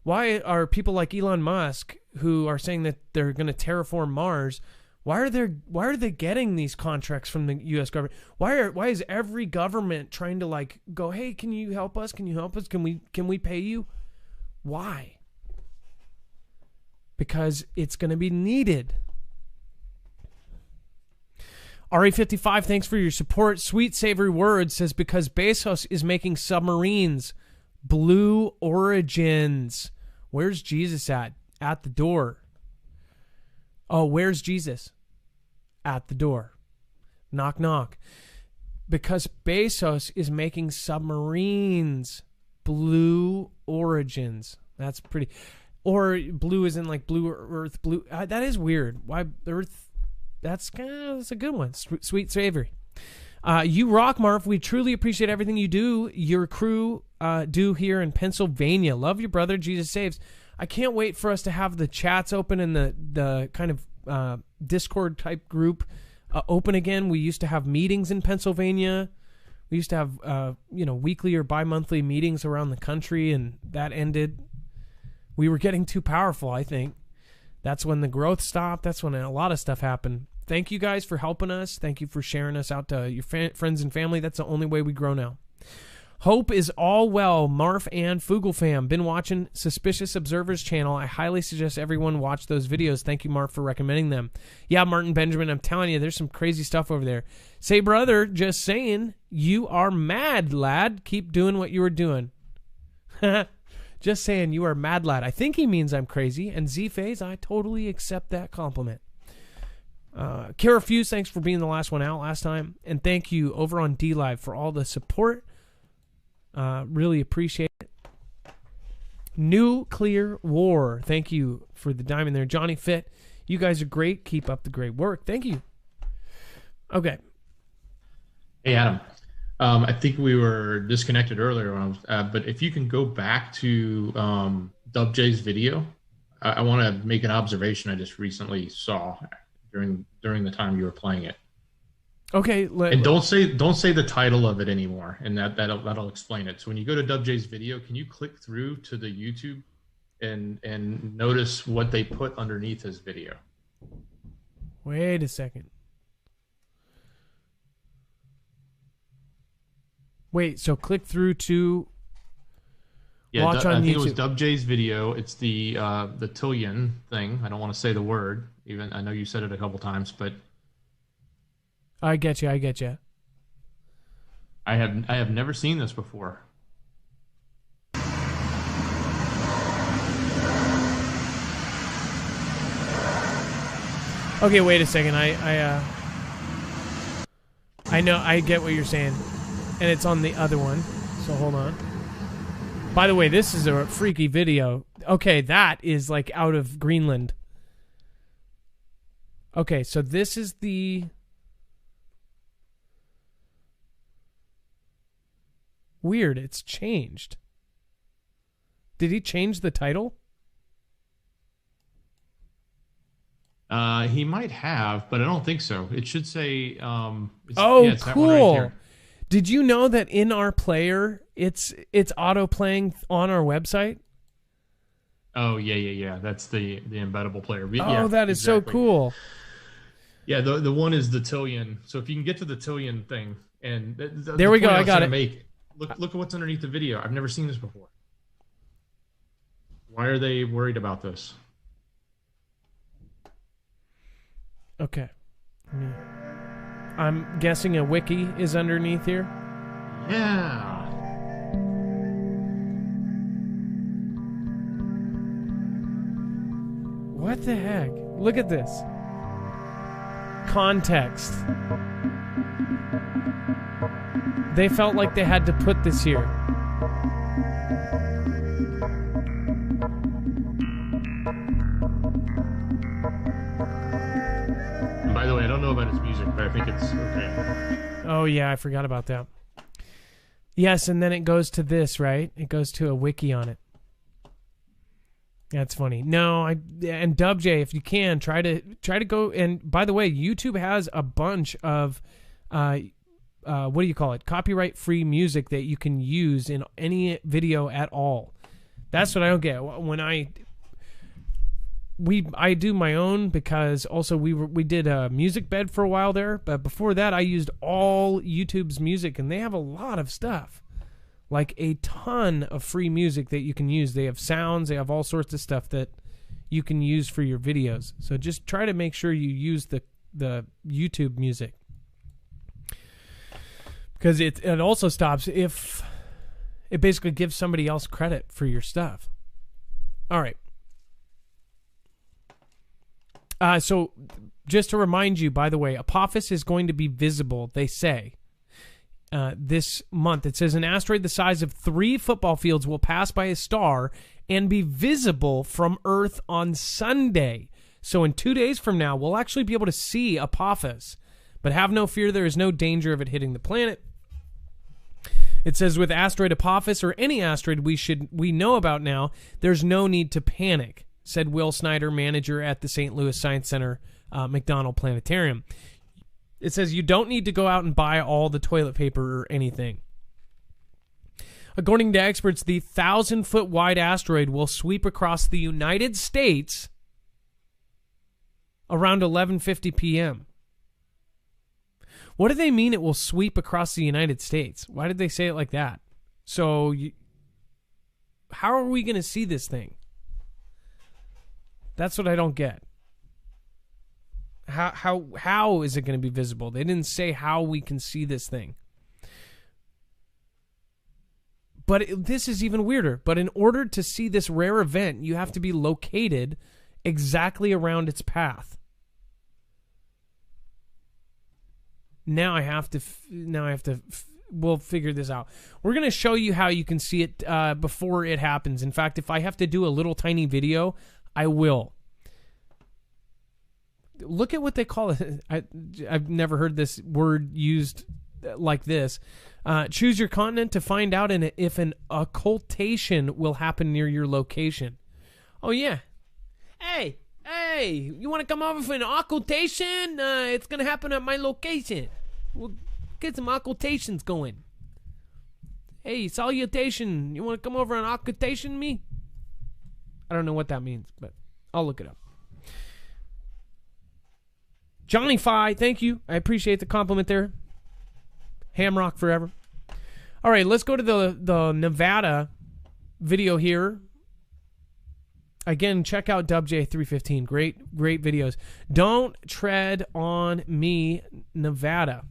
are people like Elon Musk, who are saying that they're going to terraform Mars, why are they getting these contracts from the U.S. government? Why is every government trying to go, hey, can you help us? Can you help us? Can we pay you? Why? Because it's going to be needed. RE55, thanks for your support. Sweet Savory Words says, because Bezos is making submarines. Blue Origins. Where's Jesus at? At the door. Oh, where's Jesus? At the door. Knock, knock. Because Bezos is making submarines. Blue Origins. That's pretty. Or blue is in like blue earth, blue. That is weird. Why earth? That's a good one. Sweet Savory. You rock, Marv. We truly appreciate everything you do. Your crew do here in Pennsylvania. Love your brother. Jesus saves. I can't wait for us to have the chats open and the kind of Discord type group open again. We used to have meetings in Pennsylvania. We used to have weekly or bi-monthly meetings around the country, and that ended. We were getting too powerful, I think. That's when the growth stopped. That's when a lot of stuff happened. Thank you guys for helping us. Thank you for sharing us out to your friends and family. That's the only way we grow now. Hope is all well. Marf and Fugel fam. Been watching Suspicious Observers channel. I highly suggest everyone watch those videos. Thank you, Marf, for recommending them. Yeah, Martin Benjamin, I'm telling you, there's some crazy stuff over there. Say, brother, just saying, you are mad, lad. Keep doing what you were doing. Just saying, you are mad, lad. I think he means I'm crazy. And Z-Phase, I totally accept that compliment. Kara Fuse, thanks for being the last one out last time. And thank you over on D-Live for all the support. Really appreciate it. Nuclear War, thank you for the diamond there. Johnny Fit, you guys are great. Keep up the great work. Thank you. Okay. Hey, Adam. I think we were disconnected earlier, but if you can go back to Dub J's video, I want to make an observation I just recently saw during the time you were playing it. Okay. And don't say the title of it anymore, and that'll explain it. So when you go to Dub J's video, can you click through to the YouTube and notice what they put underneath his video? Wait a second. Wait, so click through to watch on YouTube. I think it was Dub J's video. It's the Tillion thing. I don't want to say the word. Even I know you said it a couple times, but I get you. I have never seen this before. Okay, wait a second. I know, I get what you're saying. And it's on the other one. So hold on. By the way, this is a freaky video. Okay, that is like out of Greenland. Okay, so this is the... Weird, it's changed. Did he change the title? He might have, but I don't think so. It should say... cool. That one right there. Did you know that in our player, it's auto-playing on our website? Oh, yeah. That's the embeddable player. That is exactly. So cool. Yeah, the one is the Tillion. So if you can get to the Tillion thing, and there we go. I got it. Look at what's underneath the video. I've never seen this before. Why are they worried about this? Okay. I'm guessing a wiki is underneath here. Yeah. What the heck? Look at this. Context. They felt like they had to put this here. And by the way, I don't know about his music, but I think it's okay. Oh, yeah, I forgot about that. Yes, and then it goes to this, right? It goes to a wiki on it. That's funny. No, and DubJ, if you can, try to go. And by the way, YouTube has a bunch of what do you call it? Copyright-free music that you can use in any video at all. That's what I don't get. When I do my own, because also we did a music bed for a while there, but before that I used all YouTube's music, and they have a lot of stuff. Like a ton of free music that you can use. They have sounds, they have all sorts of stuff that you can use for your videos. So just try to make sure you use the YouTube music. Because it also stops if it basically gives somebody else credit for your stuff. All right. So just to remind you, by the way, Apophis is going to be visible, they say, this month. It says an asteroid the size of 3 football fields will pass by a star and be visible from Earth on Sunday. So in 2 days from now, we'll actually be able to see Apophis. But have no fear, there is no danger of it hitting the planet. It says with asteroid Apophis, or any asteroid we know about now, there's no need to panic, said Will Snyder, manager at the St. Louis Science Center McDonald Planetarium. It says you don't need to go out and buy all the toilet paper or anything. According to experts, the 1,000-foot wide asteroid will sweep across the United States around 11:50 p.m. What do they mean it will sweep across the United States? Why did they say it like that? So, how are we going to see this thing? That's what I don't get. How is it going to be visible? They didn't say how we can see this thing. But this is even weirder. But in order to see this rare event, you have to be located exactly around its path. Now I have to. We'll figure this out. We're going to show you how you can see it before it happens. In fact, if I have to do a little tiny video, I will. Look at what they call it. I've never heard this word used like this. Choose your continent to find out if an occultation will happen near your location. Oh, yeah. Hey, you want to come over for an occultation? It's going to happen at my location. We'll get some occultations going. Hey, salutation. You want to come over and occultation me? I don't know what that means, but I'll look it up. Johnny Fi, thank you. I appreciate the compliment there. Hamrock forever. All right, let's go to the Nevada video here. Again, check out WJ315. Great videos. Don't tread on me, Nevada.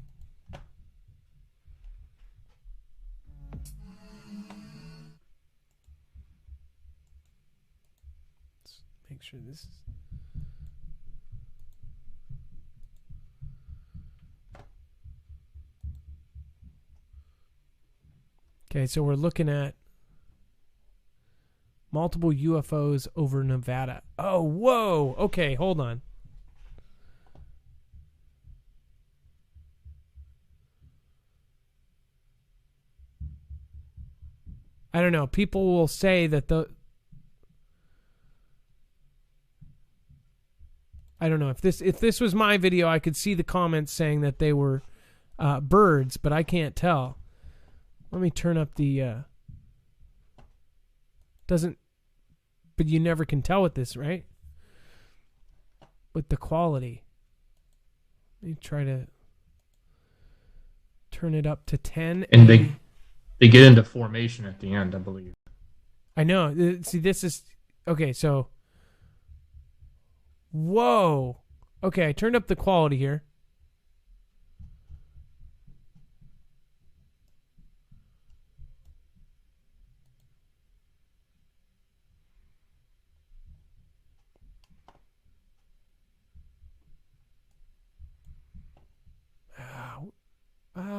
Let's make sure this is... Okay, so we're looking at multiple UFOs over Nevada. Oh, whoa. Okay, hold on. I don't know. People will say that I don't know. If this was my video, I could see the comments saying that they were birds, but I can't tell. Let me turn up the but you never can tell with this, right? With the quality. Let me try to turn it up to 10. And they get into formation at the end, I believe. I know. See, this is... Okay, so... Whoa. Okay, I turned up the quality here.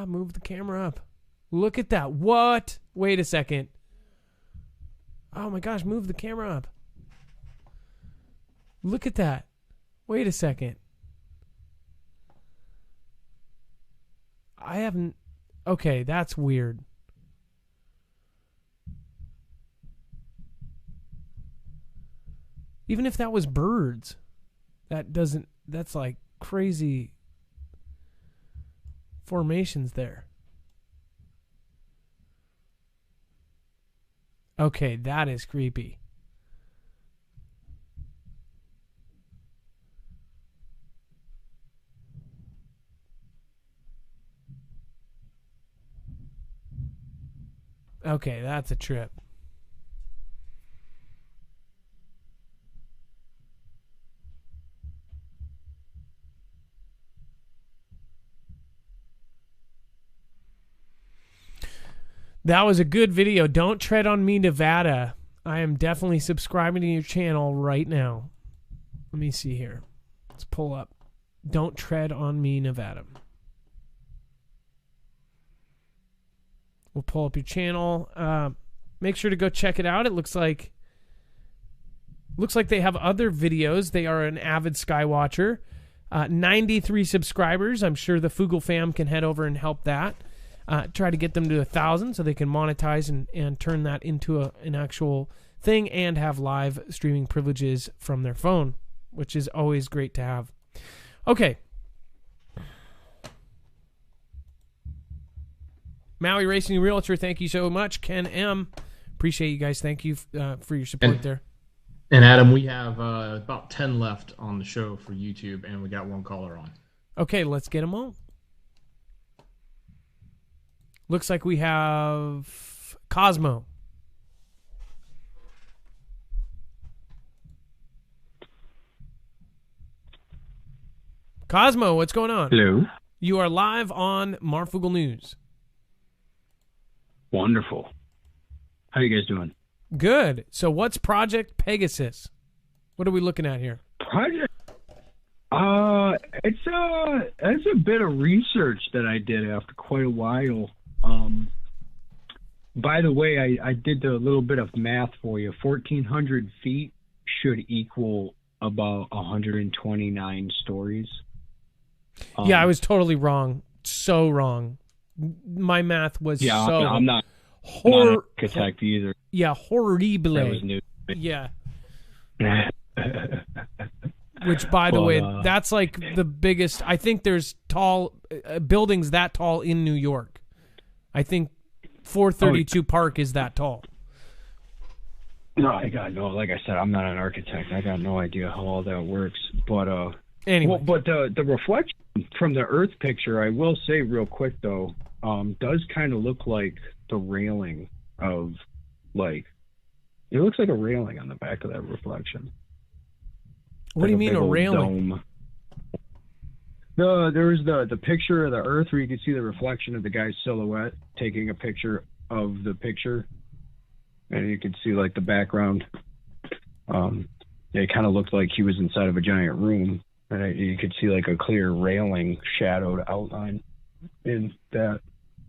Move the camera up. Look at that. What? Wait a second. Oh my gosh, move the camera up. Look at that. Wait a second. I haven't... Okay, that's weird. Even if that was birds, that doesn't... That's like crazy... formations there. Okay, that is creepy. Okay, that's a trip. That was a good video. Don't Tread on Me, Nevada. I am definitely subscribing to your channel right now. Let me see here. Let's pull up. Don't Tread on Me, Nevada. We'll pull up your channel. Make sure to go check it out. It looks like they have other videos. They are an avid Skywatcher. 93 subscribers. I'm sure the Fugle fam can head over and help that. Try to get them to 1,000 so they can monetize and turn that into an actual thing and have live streaming privileges from their phone, which is always great to have. Okay. Maui Racing Realtor, thank you so much. Ken M, appreciate you guys. Thank you for your support there. And Adam, we have about 10 left on the show for YouTube, and we got one caller on. Okay, let's get them on. Looks like we have Cosmo. Cosmo, what's going on? Hello. You are live on Marfugle News. Wonderful. How you guys doing? Good. So what's Project Pegasus? What are we looking at here? Project. It's a bit of research that I did after quite a while. By the way, I did a little bit of math for you. 1,400 feet should equal about 129 stories. Yeah, I was totally wrong. So wrong. My math was I'm not an architect either. Yeah, horrible. That was new. Yeah. Which, by the way, that's like the biggest. I think there's tall buildings that tall in New York. I think 432 Park is that tall. No, like I said, I'm not an architect. I got no idea how all that works. But anyway, but the reflection from the Earth picture, I will say real quick though, does kind of look like the railing of it looks like a railing on the back of that reflection. What do you mean a railing? Dome. There's the picture of the Earth where you can see the reflection of the guy's silhouette taking a picture of the picture, and you can see like the background. It kind of looked like he was inside of a giant room, and you could see like a clear railing shadowed outline in that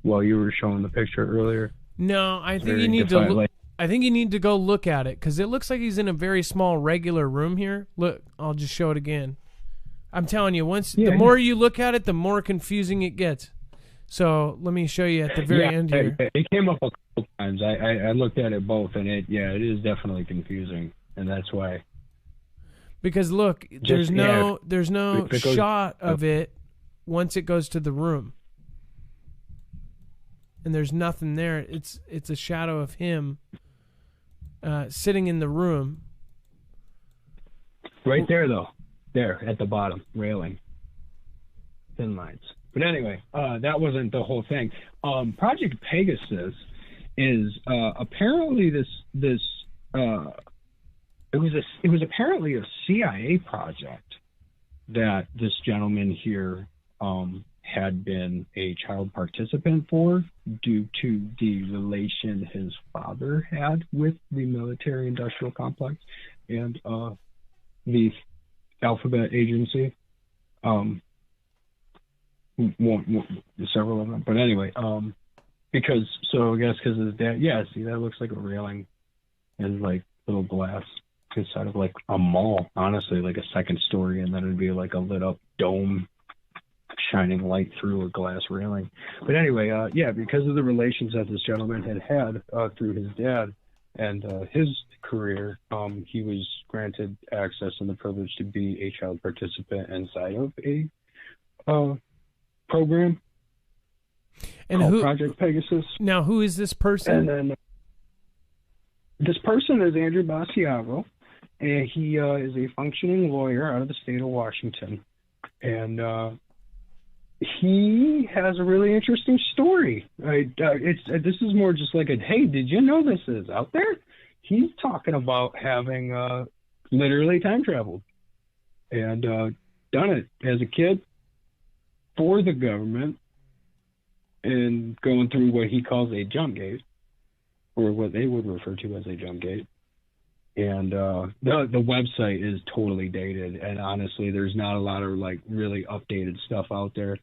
while you were showing the picture earlier. No, I think you need to look. I think you need to go look at it because it looks like he's in a very small regular room here. Look, I'll just show it again. I'm telling you, the more you look at it, the more confusing it gets. So let me show you at the very end here. It came up a couple times. I looked at it both, and it is definitely confusing, and that's why. Because look, there's no shot of it once it goes to the room, and there's nothing there. It's a shadow of him sitting in the room. Right there, though. There, at the bottom, railing. Thin lines. But anyway, that wasn't the whole thing. Project Pegasus is apparently this it was apparently a CIA project that this gentleman here had been a child participant for due to the relation his father had with the military-industrial complex and the Alphabet Agency. Several of them. But anyway, because his dad, see, that looks like a railing and like little glass inside of like a mall, honestly, like a second story, and then it'd be like a lit up dome shining light through a glass railing. But anyway, because of the relations that this gentleman had through his dad and his career, he was granted access and the privilege to be a child participant inside of a program called Project Pegasus. Now, who is this person? And then this person is Andrew Basiago, and he is a functioning lawyer out of the state of Washington. And he has a really interesting story. This is more just like hey, did you know this is out there? He's talking about having literally time traveled and done it as a kid for the government and going through what he calls a jump gate, or what they would refer to as a jump gate. And the website is totally dated, and honestly, there's not a lot of like really updated stuff out there.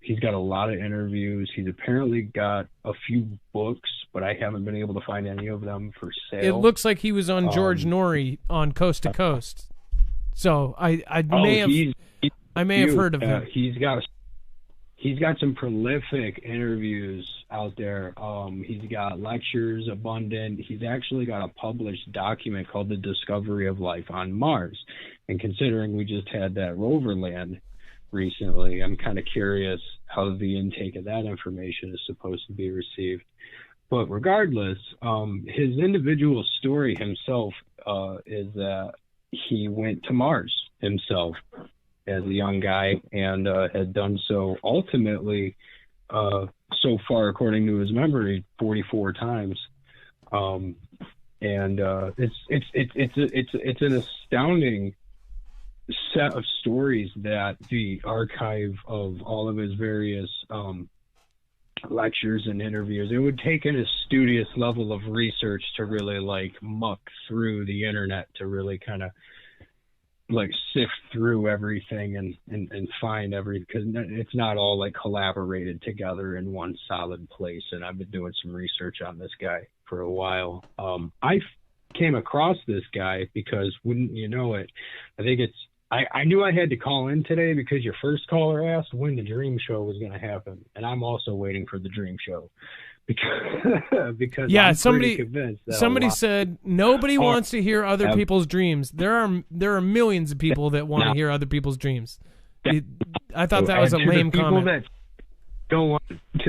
He's got a lot of interviews. He's apparently got a few books, but I haven't been able to find any of them for sale. It looks like he was on George Norrie on Coast to Coast. So I may have heard of him. He's got some prolific interviews out there. He's got lectures abundant. He's actually got a published document called The Discovery of Life on Mars. And considering we just had that rover land recently, I'm kind of curious how the intake of that information is supposed to be received. But regardless, his individual story himself is that he went to Mars himself as a young guy, and had done so ultimately, so far according to his memory, 44 times. It's an astounding set of stories that the archive of all of his various lectures and interviews, it would take a studious level of research to really like muck through the internet to really kind of like sift through everything and find because it's not all like collaborated together in one solid place. And I've been doing some research on this guy for a while. I came across this guy because, wouldn't you know it, I knew I had to call in today because your first caller asked when the dream show was going to happen, and I'm also waiting for the dream show because yeah, I'm somebody convinced that said nobody wants to hear other people's dreams. There are millions of people that want to hear other people's dreams. I thought that was a lame comment. To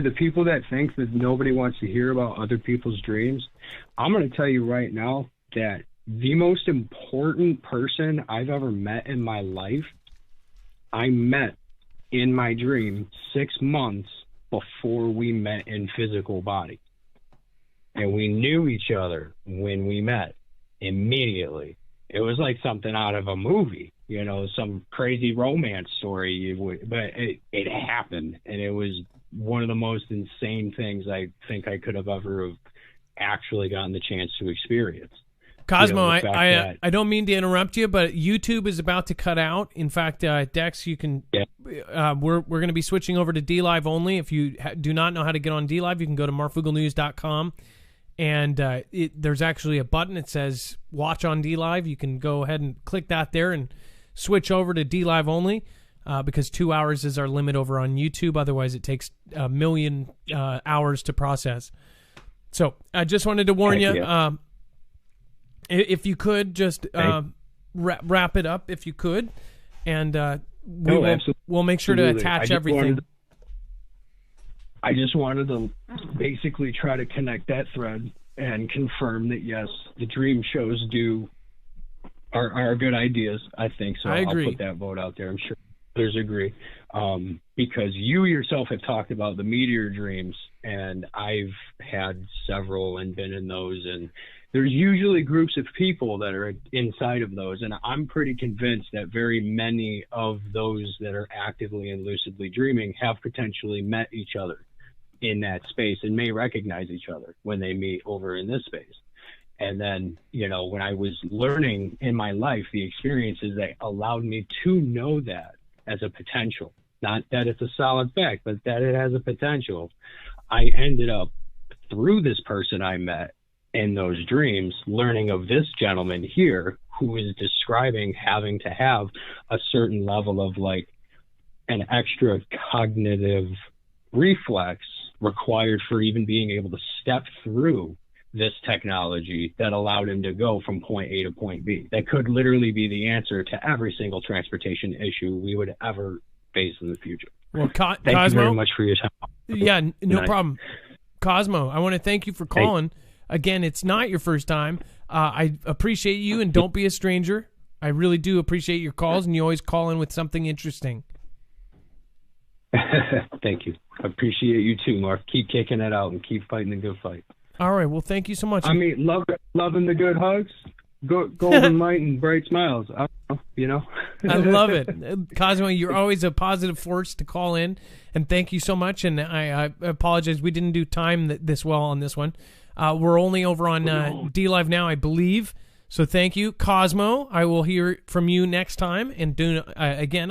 the people that think that nobody wants to hear about other people's dreams, I'm going to tell you right now that the most important person I've ever met in my life, I met in my dream 6 months before we met in physical body. And we knew each other when we met immediately. It was like something out of a movie, some crazy romance story. But it happened, and it was one of the most insane things I think I could have ever actually gotten the chance to experience. Cosmo, I don't mean to interrupt you, but YouTube is about to cut out. In fact, Dex, you can. Yeah. We're going to be switching over to DLive only. If you do not know how to get on DLive, you can go to marfugelnews.com, and there's actually a button that says "Watch on DLive." You can go ahead and click that there and switch over to DLive only, because 2 hours is our limit over on YouTube. Otherwise, it takes a million hours to process. So I just wanted to warn you. If you could just wrap it up, if you could, and we'll make sure to attach everything. I just wanted to basically try to connect that thread and confirm that yes, the dream shows are good ideas. I think so. I agree. I'll put that vote out there. I'm sure others agree, because you yourself have talked about the meteor dreams, and I've had several and been in those, and there's usually groups of people that are inside of those, and I'm pretty convinced that very many of those that are actively and lucidly dreaming have potentially met each other in that space and may recognize each other when they meet over in this space. And then, when I was learning in my life, the experiences that allowed me to know that as a potential, not that it's a solid fact, but that it has a potential, I ended up, through this person I met, in those dreams, learning of this gentleman here who is describing having to have a certain level of like an extra cognitive reflex required for even being able to step through this technology that allowed him to go from point A to point B. That could literally be the answer to every single transportation issue we would ever face in the future. Well, thank you very much for your time. Yeah, no problem. Cosmo, I want to thank you for calling. Again, it's not your first time. I appreciate you, and don't be a stranger. I really do appreciate your calls, and you always call in with something interesting. Thank you. I appreciate you too, Mark. Keep kicking it out and keep fighting the good fight. All right. Well, thank you so much. I mean, loving the good hugs. golden light and bright smiles. I don't know, you know. I love it. Cosmo, you're always a positive force to call in, and thank you so much. And I apologize, we didn't do time this well on this one. We're only over on D Live now, I believe. So thank you, Cosmo. I will hear from you next time, and do again.